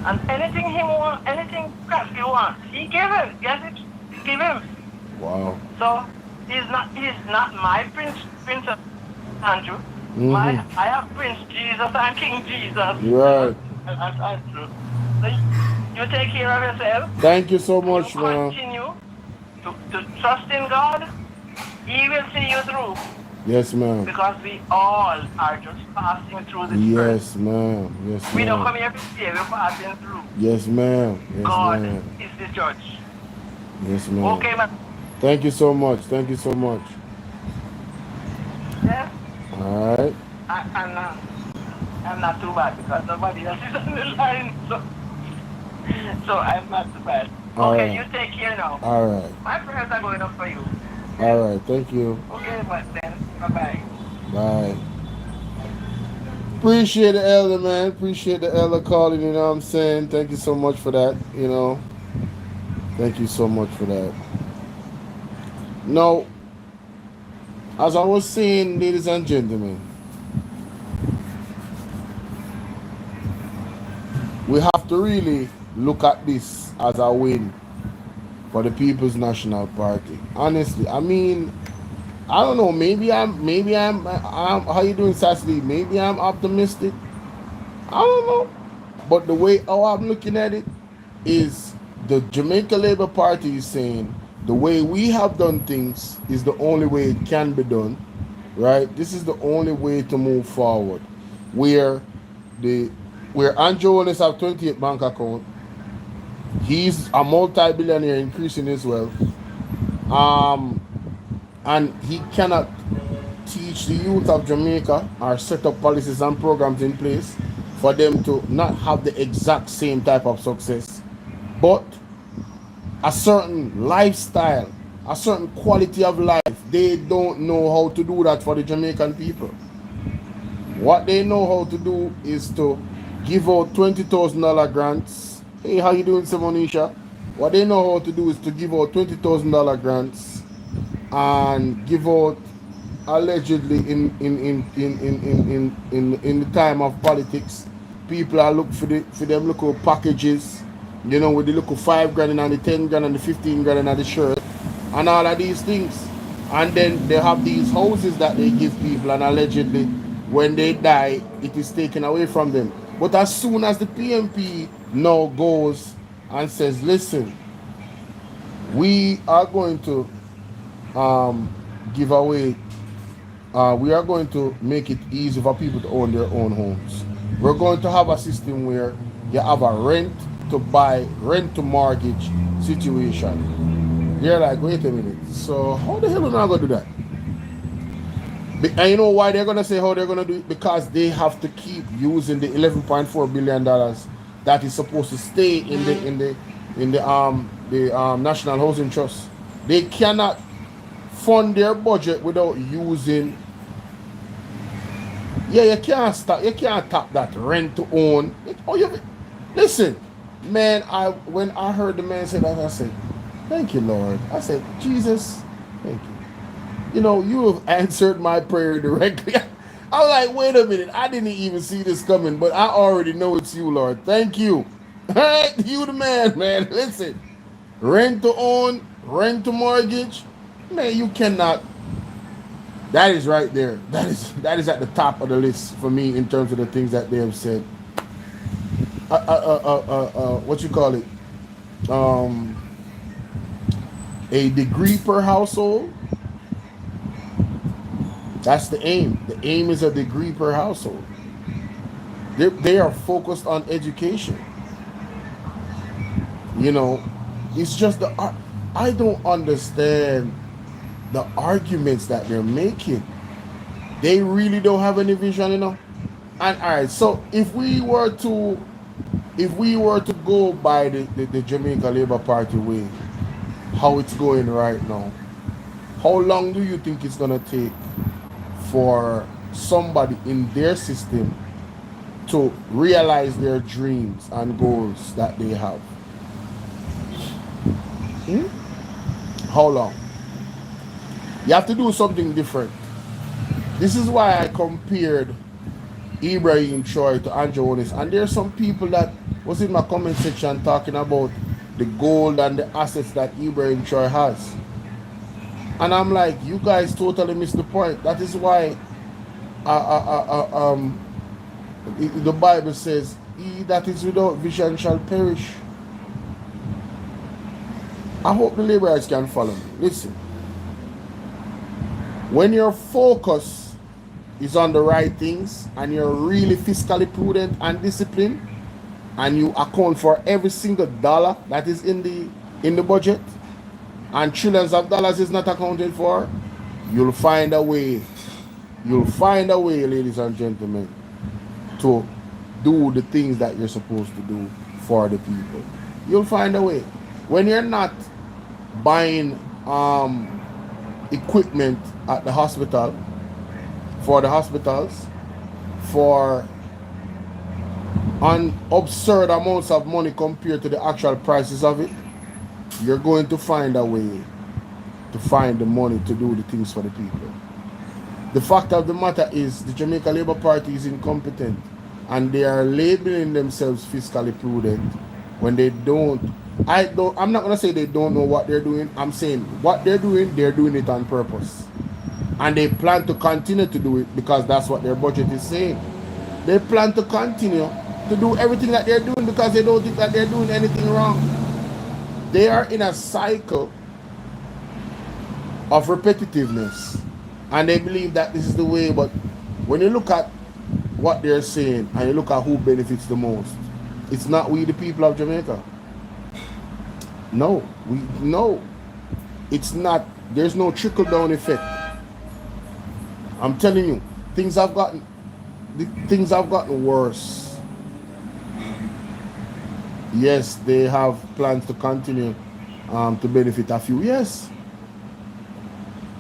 And anything he wants, anything Crosby wants, he gave him. Get it? Give him. Wow. So he's not my Prince Andrew. I have Prince Jesus and King Jesus. Right. That's Andrew. So you take care of yourself. Thank you so much, man. Continue to trust in God He will see you through Yes, ma'am. because we all are just passing through this earth. Yes, ma'am. Yes, We don't come ma'am. here to stay, we're passing through. Yes, ma'am. Yes, God ma'am. is the judge. Yes, ma'am. Okay, man. Thank you so much. Thank you so much. Yeah. All right. I'm not too bad because nobody else is on the line. So I'm not too bad. All Okay, right. you take care now. All right. My prayers are going up for you. All right. Thank you. Okay, but then, bye-bye. Bye. Appreciate the elder, man. Appreciate the elder calling, you know what I'm saying? Thank you so much for that, you know. Thank you so much for that. Now, as I was saying, ladies and gentlemen, we have to really look at this as a win for the People's National Party. Honestly, I mean, I don't know. Maybe I'm. How you doing, Sassy? Maybe I'm optimistic. I don't know. But the way how I'm looking at it is the Jamaica Labour Party is saying the way we have done things is the only way it can be done, right? This is the only way to move forward. Where the where Andrew Holness have 28 bank account, he's a multi-billionaire increasing his wealth. Um, and he cannot teach the youth of Jamaica or set up policies and programs in place for them to not have the exact same type of success, but a certain lifestyle, a certain quality of life. They don't know how to do that for the Jamaican people. What they know how to do is to give out $20,000 grants. Hey, how you doing, Simonisha? What they know how to do is to give out $20,000 grants and give out allegedly in the time of politics, people are looking for them little packages, you know, with the little 5 grand and the 10 grand and the 15 grand and the shirt and all of these things. And then they have these houses that they give people, and allegedly when they die it is taken away from them. But as soon as the PMP now goes and says, listen, we are going to give away we are going to make it easy for people to own their own homes. We're going to have a system where you have a rent to buy, rent to mortgage situation. They're like, wait a minute. So how the hell are they not going to do that? And you know why they're going to say how they're going to do it? Because they have to keep using the $11.4 billion that is supposed to stay in the National Housing Trust. They cannot fund their budget without using. Yeah, you can't stop. You can't tap that rent to own. Listen, man. When I heard the man say that, I said, "Thank you, Lord." I said, "Jesus, thank you. You know, you have answered my prayer directly." I was like, "Wait a minute. I didn't even see this coming, but I already know it's you, Lord. Thank you. All right, you the man, man. Listen, rent to own, rent to mortgage, man. You cannot." That is right there. That is at the top of the list for me in terms of the things that they have said. What you call it? A degree per household. That's the aim. The aim is a degree per household. They are focused on education. You know, it's just I don't understand the arguments that they're making. They really don't have any vision, you know. And all right, so if we were to go by the Jamaica Labour Party way, how it's going right now, how long do you think it's gonna take for somebody in their system to realize their dreams and goals that they have? How long? You have to do something different. This is why I compared Ibrahim Troy to Andrew Holness. And there's some people that was in my comment section talking about the gold and the assets that Ibrahim Troy has. And I'm like, you guys totally missed the point. That is why the Bible says, he that is without vision shall perish. I hope the laborers can follow me. Listen. When your focus is on the right things and you're really fiscally prudent and disciplined and you account for every single dollar that is in the budget and trillions of dollars is not accounted for, you'll find a way. You'll find a way, ladies and gentlemen, to do the things that you're supposed to do for the people. You'll find a way. When you're not buying equipment at the hospital, for the hospitals, for an absurd amounts of money compared to the actual prices of it, you're going to find a way to find the money to do the things for the people. The fact of the matter is the Jamaica Labour Party is incompetent and they are labeling themselves fiscally prudent when they don't. I'm not going to say they don't know what they're doing. I'm saying what they're doing it on purpose. And they plan to continue to do it because that's what their budget is saying. They plan to continue to do everything that they're doing because they don't think that they're doing anything wrong. They are in a cycle of repetitiveness and they believe that this is the way, but when you look at what they're saying and you look at who benefits the most, it's not we the people of Jamaica. No, it's not. There's no trickle down effect. I'm telling you, things have gotten worse. Yes, they have plans to continue to benefit a few. Yes,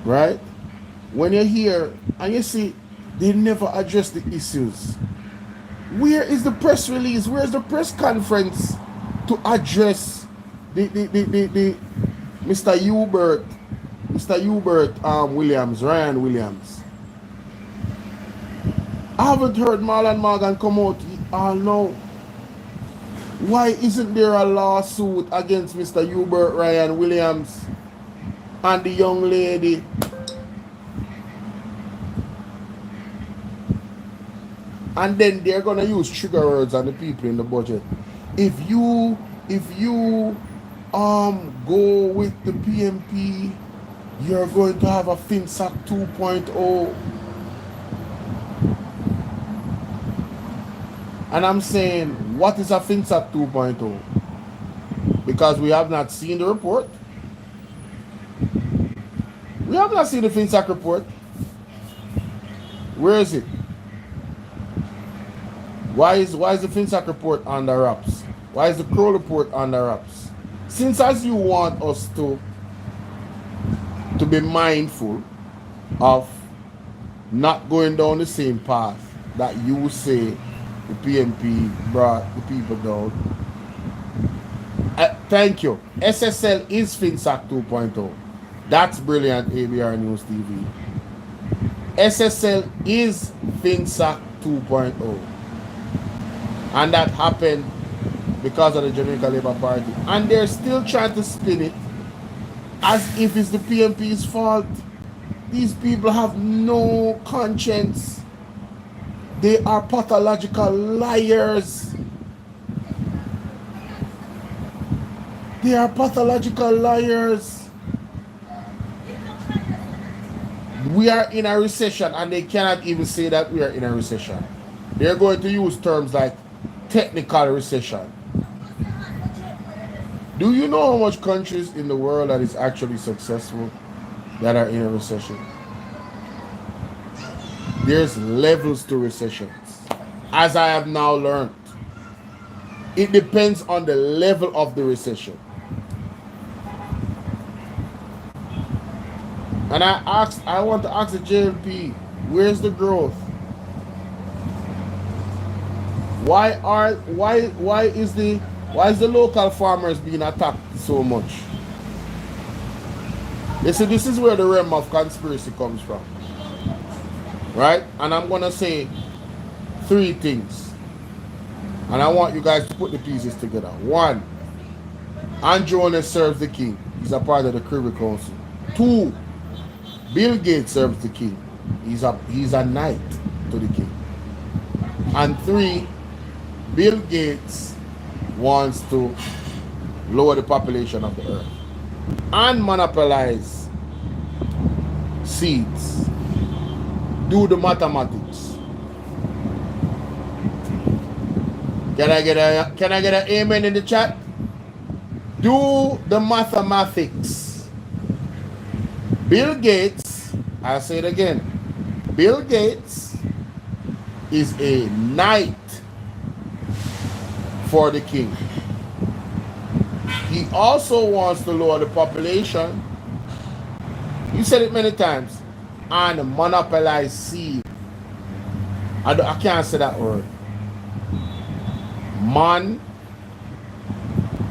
right? When you're here and you see they never address the issues. Where is the press release? Where's the press conference to address the Mr. Hubert Williams, Ryan Williams? I haven't heard Marlon Morgan come out. No. Why isn't there a lawsuit against Mr. Hubert Ryan Williams and the young lady? And then they're gonna use trigger words on the people in the budget. If you go with the PMP, you're going to have a FinSac 2.0. And I'm saying, what is a FinSac 2.0? Because we have not seen the report. We have not seen the FinSac report. Where is it? Why is the FinSac report on the wraps? Why is the Crow report on the wraps? Since as you want us to be mindful of not going down the same path that you say the PMP brought the people down. Thank you. SSL is FinSac 2.0. That's brilliant, ABR News TV. SSL is FinSac 2.0. And that happened because of the Jamaica Labour Party. And they're still trying to spin it as if it's the PMP's fault. These people have no conscience. They are pathological liars. They are pathological liars. We are in a recession and they cannot even say that we are in a recession. They're going to use terms like technical recession. Do you know how much countries in the world that is actually successful that are in a recession? There's levels to recessions. As I have now learned, it depends on the level of the recession. And I want to ask the JLP, where's the growth? Why is the local farmers being attacked so much? You see, this is where the realm of conspiracy comes from. Right? And I'm gonna say 3 things. And I want you guys to put the pieces together. 1, Andrew only serves the king. He's a part of the Privy Council. 2, Bill Gates serves the king. He's a knight to the king. And 3, Bill Gates wants to lower the population of the earth and monopolize seeds Do the mathematics. Can I get an amen in the chat? Do the mathematics. Bill Gates, I'll say it again. Bill Gates is a knight for the king. He also wants to lower the population. You said it many times. And monopolize seed. I can't say that word.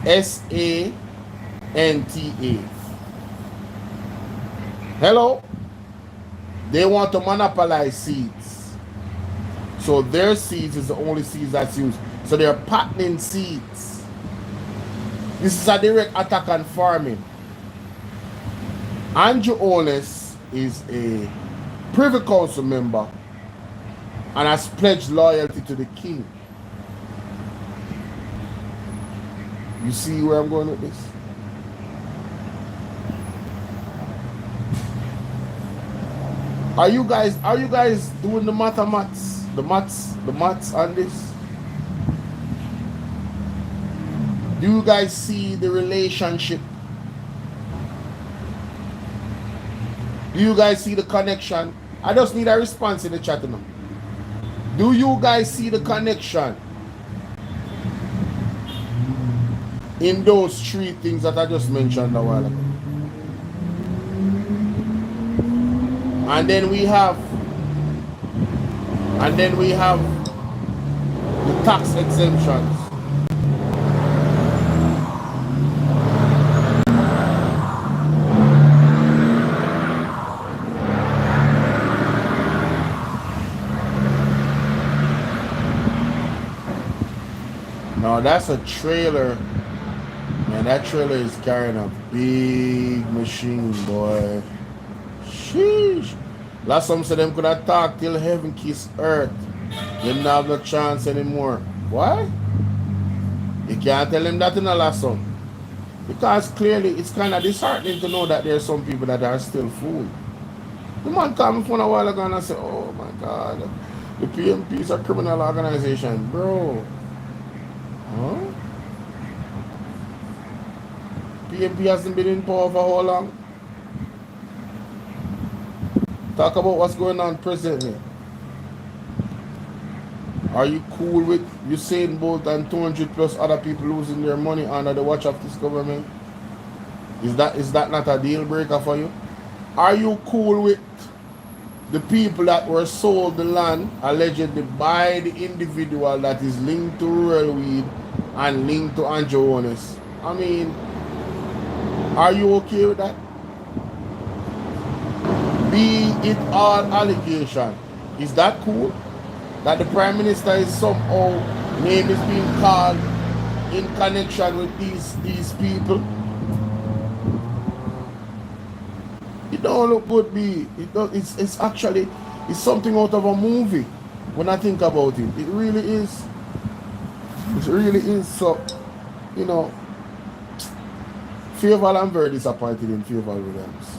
S-A-N-T-A. Hello? They want to monopolize seeds. So their seeds is the only seeds that's used. So they're patenting seeds. This is a direct attack on farming. Andrew Onis is a Privy Council member and has pledged loyalty to the king. You see where I'm going with this? Are you guys doing the maths on this? Do you guys see the relationship? Do you guys see the connection? I just need a response in the chat now. Do you guys see the connection in those three things that I just mentioned a while ago? And then we have the tax exemptions. Now that's a trailer. Man, that trailer is carrying a big machine, boy. Sheesh. Last some of them could have talked till heaven kiss earth. They don't have no chance anymore. Why? You can't tell him that in the last one. Because clearly it's kind of disheartening to know that there are some people that are still fooled. The man called me phone a while ago and I said, oh my God, the PMP is a criminal organization. Bro. Huh? PMP hasn't been in power for how long? Talk about what's going on presently. Are you cool with Usain Bolt and 200 plus other people losing their money under the watch of this government? Is that not a deal breaker for you? Are you cool with the people that were sold the land allegedly by the individual that is linked to Rural Weed and linked to Andrew Onis? I mean, are you okay with that? Be it all allegation. Is that cool? That the Prime Minister is somehow name is being called in connection with these people? It don't look good, B. It's actually something out of a movie when I think about it. It really is. It really is. So, you know, Fayval, I'm very disappointed in Fayval Williams.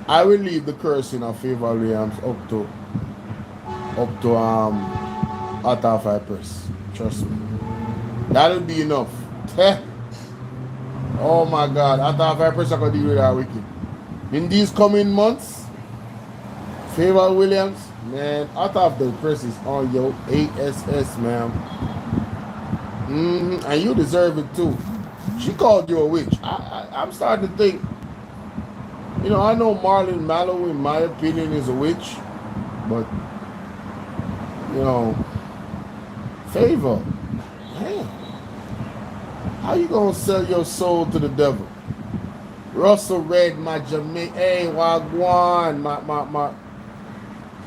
I will leave the cursing of Fayval Williams up to Arthur Vipers. Trust me. That'll be enough. Oh my God, Arthur Vipers are gonna deal with that wicked. In these coming months, Fayval Williams, man, Arthur Vipers is on your ASS, man. And you deserve it too. She called you a witch. I'm starting to think. You know, I know Marlon Mallow, in my opinion, is a witch, but you know, Fayval, man, how you gonna sell your soul to the devil? Russell Red, my Jamaican, hey, Wagwan,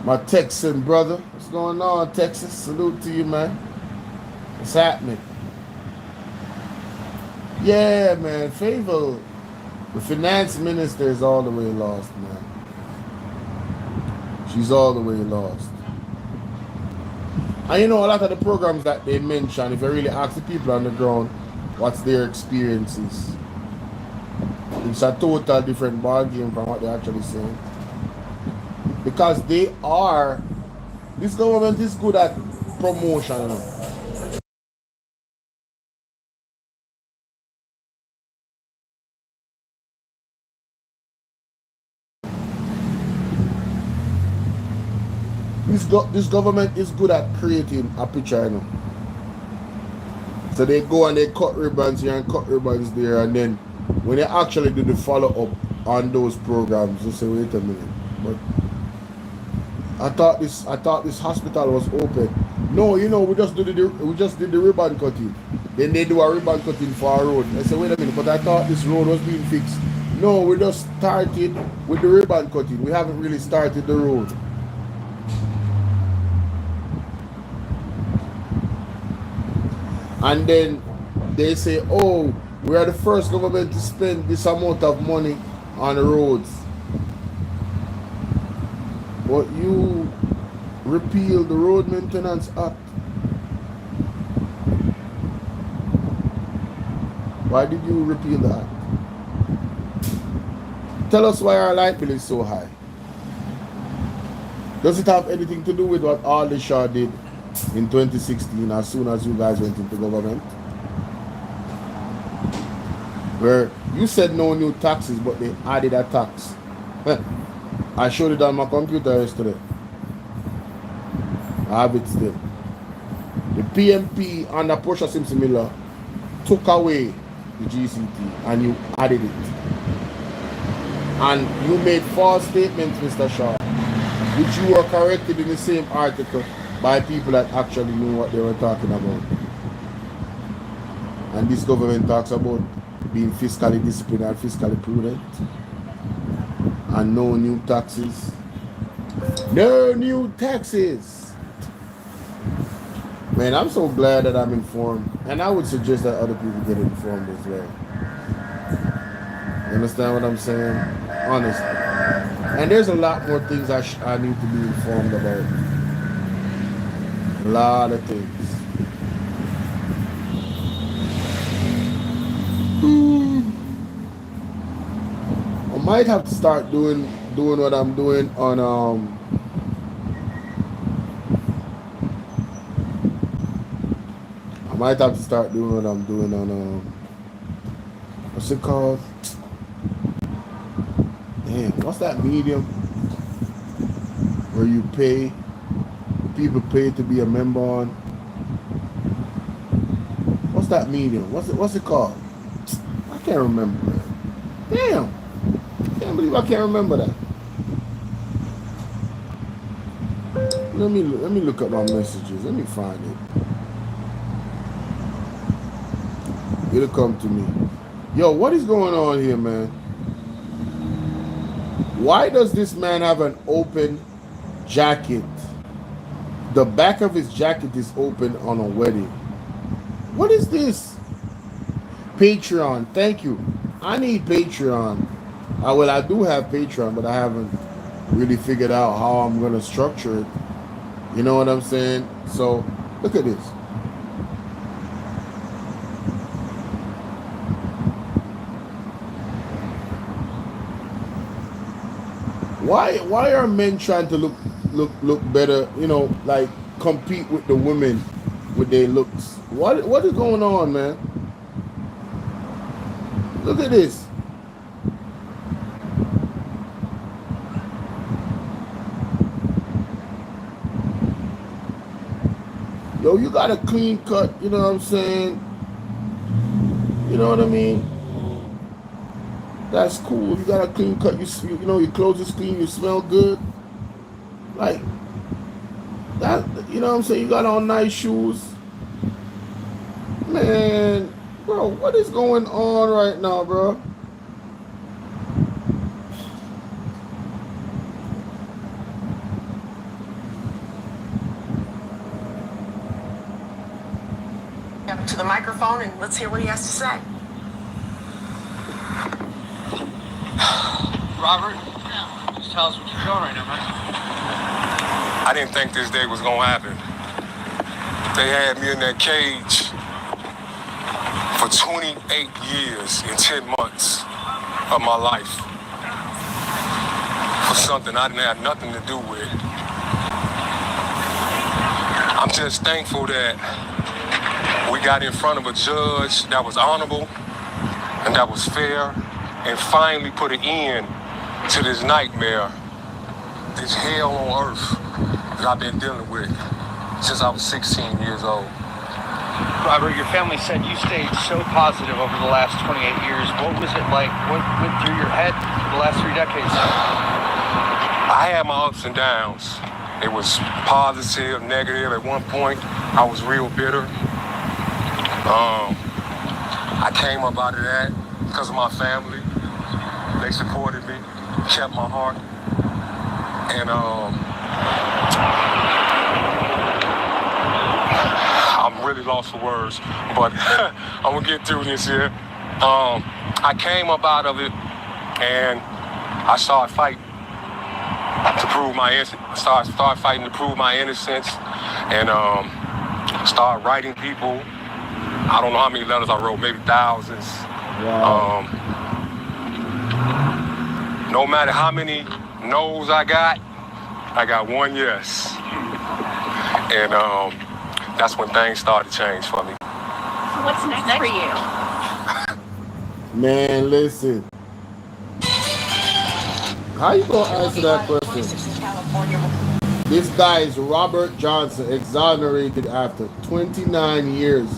my Texan brother. What's going on, Texas? Salute to you, man. What's happening? Yeah, man, Fayval, the finance minister is all the way lost, man. She's all the way lost. And you know, a lot of the programs that they mention, if you really ask the people on the ground what's their experiences, it's a total different ballgame from what they're actually saying. Because they are, this government is good at promotion. You know. This government is good at creating a picture. You know. So they go and they cut ribbons here and cut ribbons there, and then when they actually do the follow up on those programs, they say, wait a minute, but I thought this hospital was open. No, you know, we just did the ribbon cutting. Then they do a ribbon cutting for a road. I said, wait a minute, but I thought this road was being fixed. No, we just started with the ribbon cutting. We haven't really started the road. And then they say, oh, we are the first government to spend this amount of money on the roads. But you repeal the Road Maintenance Act. Why did you repeal the act? Tell us why our light bill is so high. Does it have anything to do with what Aldi Shaw did in 2016 as soon as you guys went into government? Where you said no new taxes, but they added a tax. I showed it on my computer yesterday. I have it still. The PMP under Portia Simpson Miller took away the GCT and you added it. And you made false statements, Mr. Shaw, which you were corrected in the same article by people that actually knew what they were talking about. And this government talks about being fiscally disciplined and fiscally prudent. And no new taxes. No new taxes. Man, I'm so glad that I'm informed. And I would suggest that other people get informed as well. You understand what I'm saying? Honestly. And there's a lot more things I need to be informed about. A lot of things. I might have to start doing what I'm doing on I might have to start doing what I'm doing on what's it called? Damn, what's that medium where you pay, people pay to be a member on? What's that medium? What's it called? I can't remember. Damn. I can't believe I can't remember that. Let me look up my messages. Let me find it. It'll come to me. Yo, what is going on here, man? Why does this man have an open jacket? The back of his jacket is open on a wedding. What is this? Patreon. Thank you. I need Patreon. Well, I do have Patreon, but I haven't really figured out how I'm going to structure it. You know what I'm saying? So, look at this. Why are men trying to look better, you know, like compete with the women with their looks? What is going on, man? Look at this. Yo, you got a clean cut, you know what I'm saying? You know what I mean? That's cool. You got a clean cut, you know, your clothes is clean, you smell good. Like, that, you know what I'm saying? You got on nice shoes. Man, bro, what is going on right now, bro? To the microphone and let's hear what he has to say. Robert, just tell us what you're doing right now, man. I didn't think this day was gonna happen. They had me in that cage for 28 years and 10 months of my life. for something I didn't have nothing to do with. I'm just thankful that we got in front of a judge that was honorable and that was fair and finally put an end to this nightmare, this hell on earth that I've been dealing with since I was 16 years old. Robert, your family said you stayed so positive over the last 28 years. What was it like? What went through your head the last 3 decades? I had my ups and downs. It was positive, negative. At one point, I was real bitter. I came up out of that because of my family. They supported me, kept my heart. And I'm really lost for words, but I'm gonna get through this here. I came up out of it and I started fighting to prove my innocence. Started fighting to prove my innocence, and started writing people. I don't know how many letters I wrote, maybe thousands. Wow. No matter how many no's I got one yes. And that's when things started to change for me. What's next for you? Man, listen. How you gonna answer that question? This guy is Robert Johnson, exonerated after 29 years,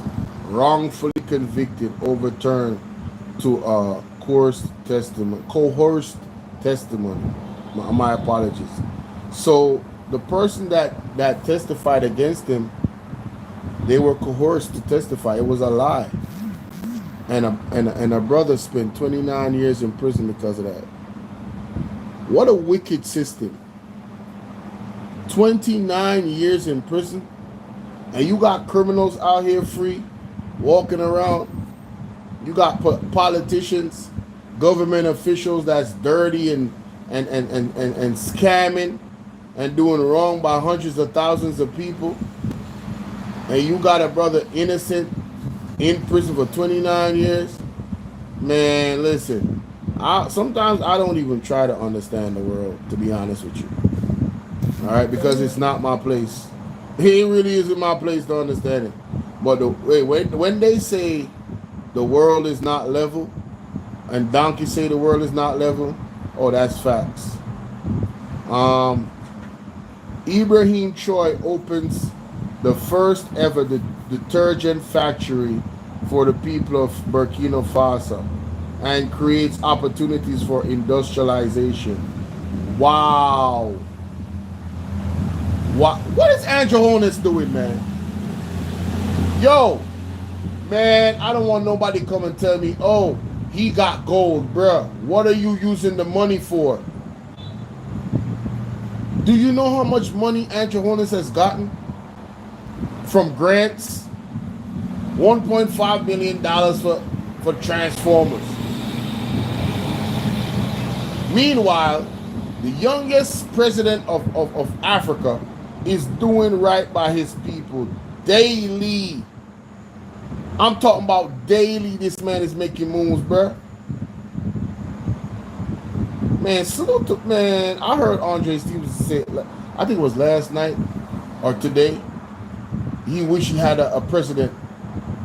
wrongfully convicted, overturned to a coerced testimony. My apologies. So the person that testified against him, they were coerced to testify. It was a lie. And a brother spent 29 years in prison because of that. What a wicked system. 29 years in prison, and you got criminals out here free, walking around. You got politicians, government officials that's dirty and scamming and doing wrong by hundreds of thousands of people. And you got a brother innocent in prison for 29 years. Man, listen. Sometimes I don't even try to understand the world, to be honest with you. All right, because it's not my place. It really isn't my place to understand it. But when they say the world is not level, and Donkey say the world is not level, oh, that's facts. Ibrahim Choi opens the first ever detergent factory for the people of Burkina Faso and creates opportunities for industrialization. Wow. What is Andrew Holness doing, man? Yo, man, I don't want nobody come and tell me, oh, he got gold, bruh. What are you using the money for? Do you know how much money Andrew Holness has gotten from grants? $1.5 million for Transformers. Meanwhile, the youngest president of Africa is doing right by his people daily. I'm talking about daily. This man is making moves, bruh. Man, salute to, man. I heard Andre Stevenson say, I think it was last night or today, he wished he had a president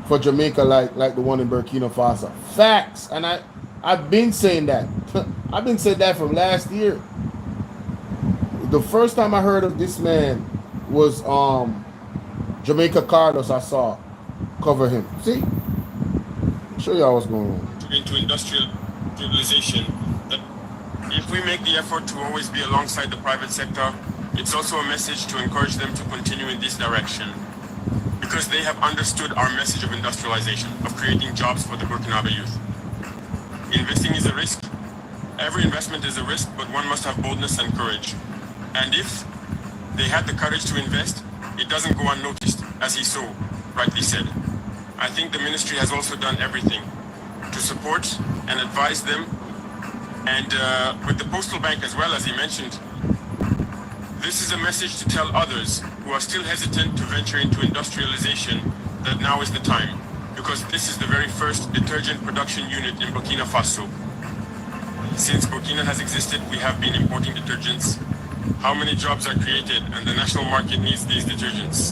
for Jamaica like the one in Burkina Faso. Facts. And I've been saying that. I've been saying that from last year. The first time I heard of this man was Jamaica Carlos. I saw cover him. See? I'll show y'all what's going on. Into industrialization, that if we make the effort to always be alongside the private sector, it's also a message to encourage them to continue in this direction, because they have understood our message of industrialization, of creating jobs for the Burkinabe youth. Investing is a risk. Every investment is a risk, but one must have boldness and courage. And if they had the courage to invest, it doesn't go unnoticed, as he so rightly said. I think the ministry has also done everything to support and advise them. And with the postal bank as well, as he mentioned, this is a message to tell others who are still hesitant to venture into industrialization that now is the time, because this is the very first detergent production unit in Burkina Faso. Since Burkina has existed, we have been importing detergents. How many jobs are created, and the national market needs these detergents.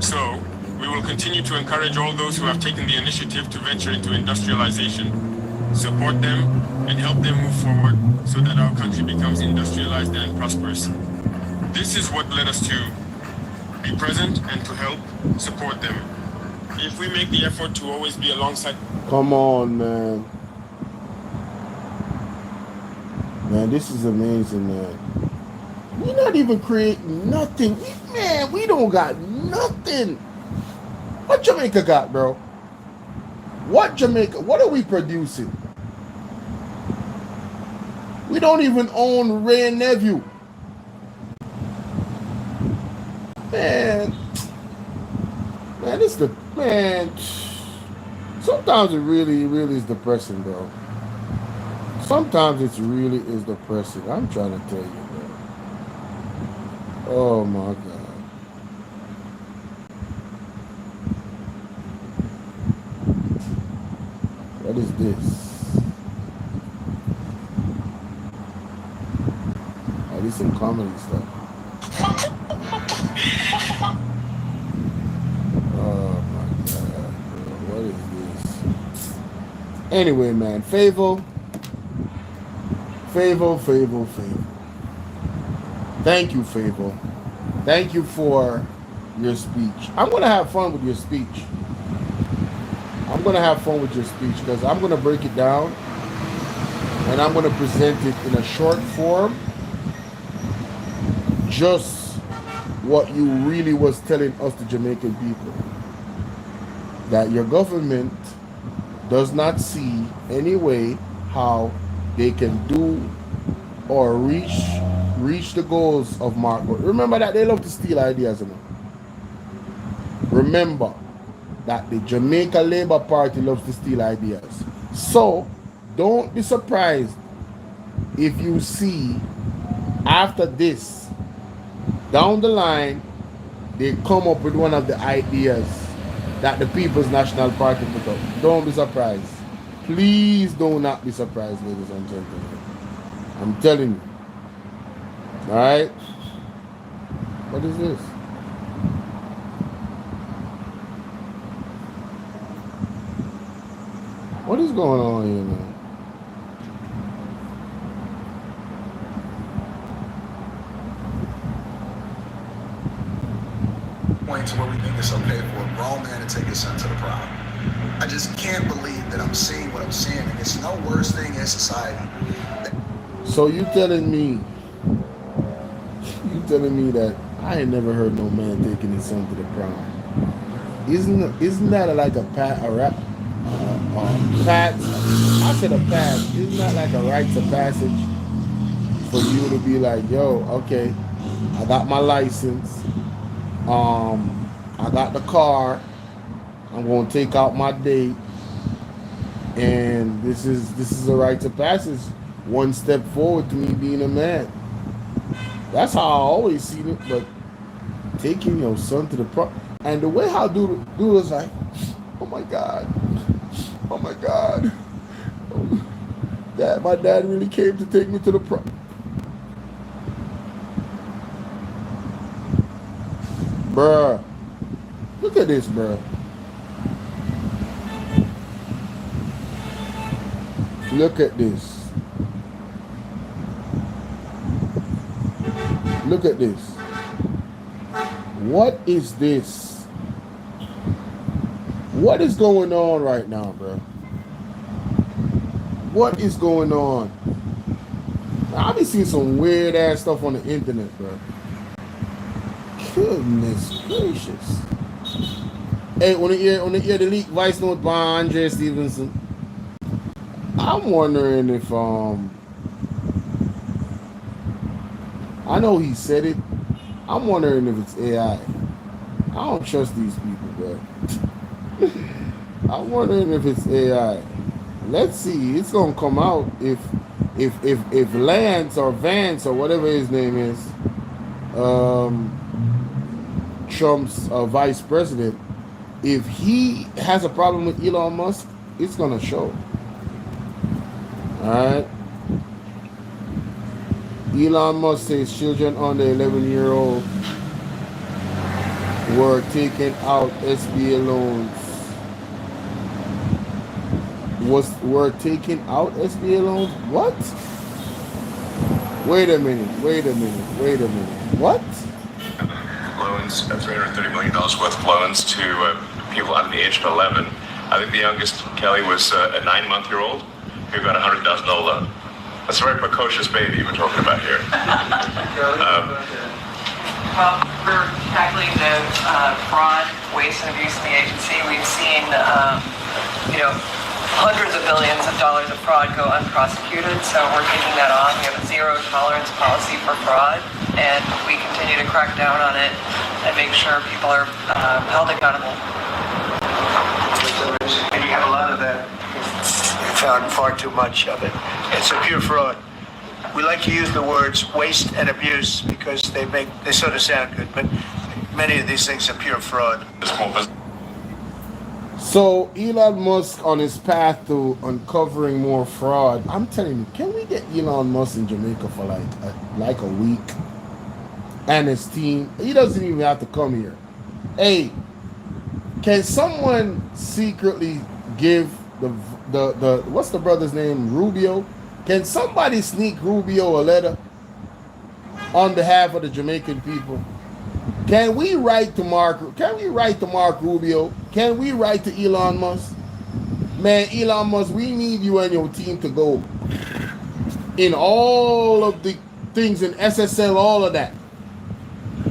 So, we will continue to encourage all those who have taken the initiative to venture into industrialization, support them, and help them move forward so that our country becomes industrialized and prosperous. This is what led us to be present and to help support them. If we make the effort to always be alongside... Come on, man. Man, this is amazing, man. We're not even creating nothing. We don't got nothing. What Jamaica got, bro? What are we producing? We don't even own Ray and Nephew. Man, sometimes it really is depressing, bro. Sometimes it really is depressing. I'm trying to tell you, bro. Oh my God. What is this? Oh, this is some comedy stuff. Oh my God, bro. What is this? Anyway, man, Fayval. Thank you, Fayval. Thank you for your speech. I'm going to have fun with your speech. Because I'm going to break it down and I'm going to present it in a short form. Just what you really was telling us, the Jamaican people. That your government does not see any way how they can do or reach the goals of Mark. Remember that they love to steal ideas, you know? Remember that the Jamaica Labour Party loves to steal ideas. So don't be surprised if you see after this, down the line, they come up with one of the ideas that the People's National Party put up. Don't be surprised. Please do not be surprised, ladies and gentlemen. I'm telling you. Alright? What is this? What is going on here, man? Point to where we think it's okay for a grown man to take his son to the prom. I just can't believe that I'm seeing what I'm seeing, and it's no worse thing in society. So you telling me that I ain't never heard no man taking his son to the prom? Isn't that like a pat? I said a pass. Isn't that like a rite of passage for you to be like, yo, okay, I got my license, I got the car, I'm gonna take out my date, and this is a rite of passage, one step forward to me being a man. That's how I always seen it. But taking your son to the prom, and the way how dude was like, oh my God. My dad really came to take me to the prom. Bruh. Look at this, bruh. Look at this. Look at this. What is this? What is going on right now, bro? What is going on? I've been seeing some weird ass stuff on the internet, bro. Goodness gracious. Hey, on the ear the leak voice note by Andre Stevenson. I'm wondering if I know he said it. I'm wondering if it's AI. I don't trust these people, bro. I'm wondering if it's AI. Let's see. It's gonna come out if Lance or Vance or whatever his name is, Trump's vice president, if he has a problem with Elon Musk, it's gonna show. All right. Elon Musk says children under 11-year-old were taking out SBA loans. Were taking out SBA loans? What? Wait a minute. What? Loans, $330 million worth of loans to people under the age of 11. I think the youngest, Kelly, was a 9-month-old who got a $100,000 loan. That's a very precocious baby we're talking about here. Well, we're tackling the fraud, waste, and abuse in the agency. We've seen, hundreds of billions of dollars of fraud go unprosecuted, so we're taking that on. We have a zero tolerance policy for fraud, and we continue to crack down on it and make sure people are held accountable. And you have a lot of that. You found far too much of it. It's a pure fraud. We like to use the words waste and abuse because they sort of sound good, but many of these things are pure fraud. So Elon Musk on his path to uncovering more fraud. I'm telling you, can we get Elon Musk in Jamaica for like a week? And his team. He doesn't even have to come here. Hey, can someone secretly give the what's the brother's name? Rubio? Can somebody sneak Rubio a letter on behalf of the Jamaican people? Can we write to Mark Rubio? Can we write to Elon Musk? Man, Elon Musk, we need you and your team to go in all of the things in SSL, all of that.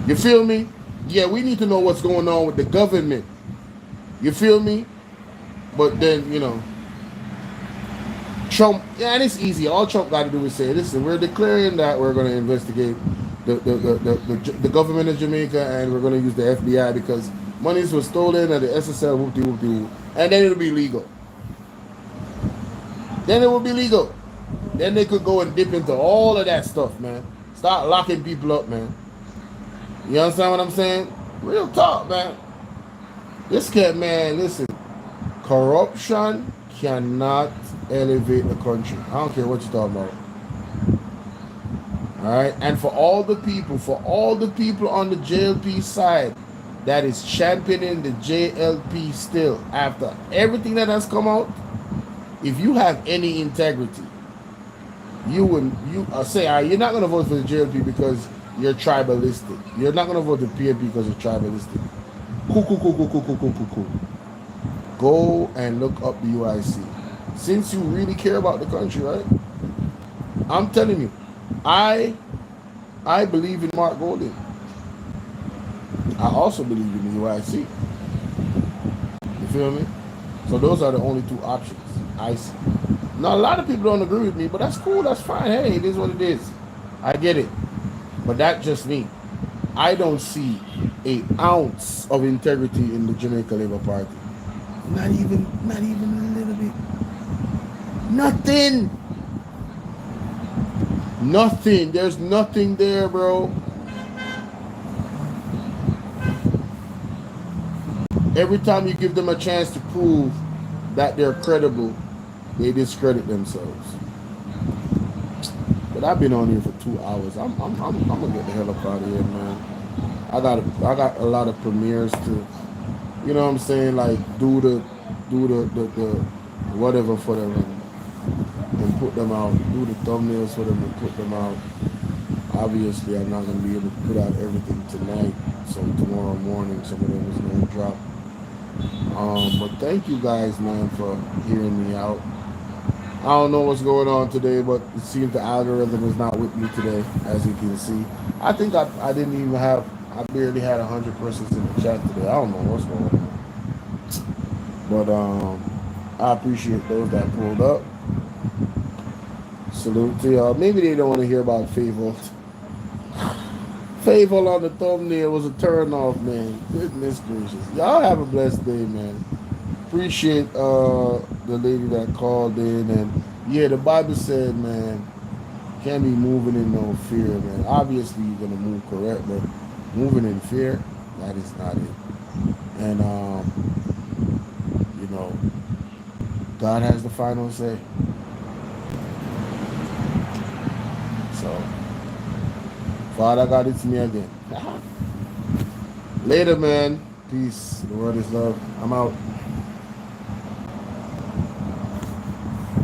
You feel me? Yeah, we need to know what's going on with the government. You feel me? But then, Trump, yeah, and it's easy. All Trump got to do is say, listen, we're declaring that we're going to investigate the government of Jamaica, and we're going to use the FBI because monies were stolen at the SSL, whoop-de-whoop-de-whoop. And then it'll be legal. Then it will be legal. Then they could go and dip into all of that stuff, man. Start locking people up, man. You understand what I'm saying? Real talk, man. This cat, man, listen. Corruption cannot elevate the country. I don't care what you're talking about. All right, and for all the people on the JLP side that is championing the JLP still after everything that has come out, if you have any integrity, you say, all right, you're not going to vote for the JLP because you're tribalistic. You're not going to vote the PNP because you're tribalistic. Cool. Go and look up the UIC. Since you really care about the country, right? I'm telling you, I believe in Mark Golding. I also believe in the UIC. You feel me? So those are the only two options I see. Now, a lot of people don't agree with me, but that's cool. That's fine. Hey, it is what it is. I get it. But that's just me. I don't see an ounce of integrity in the Jamaica Labour Party. Not even a little bit. Nothing. There's nothing there, bro. Every time you give them a chance to prove that they're credible, they discredit themselves. But I've been on here for 2 hours. I'm gonna get the hell up out of here, man. I got a lot of premieres to, you know what I'm saying, like do the whatever for them and put them out. Do the thumbnails for them and put them out. Obviously, I'm not gonna be able to put out everything tonight, so tomorrow morning some of them is gonna drop. But thank you guys, man, for hearing me out. I don't know what's going on today, but it seems the algorithm is not with me today, as you can see. I think I barely had 100 persons in the chat today. I don't know what's going on. But I appreciate those that pulled up. Salute to y'all. Maybe they don't want to hear about Fayval. Fayval on the thumbnail was a turn off, man. Goodness gracious. Y'all have a blessed day, man. Appreciate the lady that called in. And yeah, the Bible said, man, can't be moving in no fear, man. Obviously you're gonna move correct, but moving in fear, that is not it. And God has the final say. So Father God, it's me again. Later, man. Peace. The word is love. I'm out.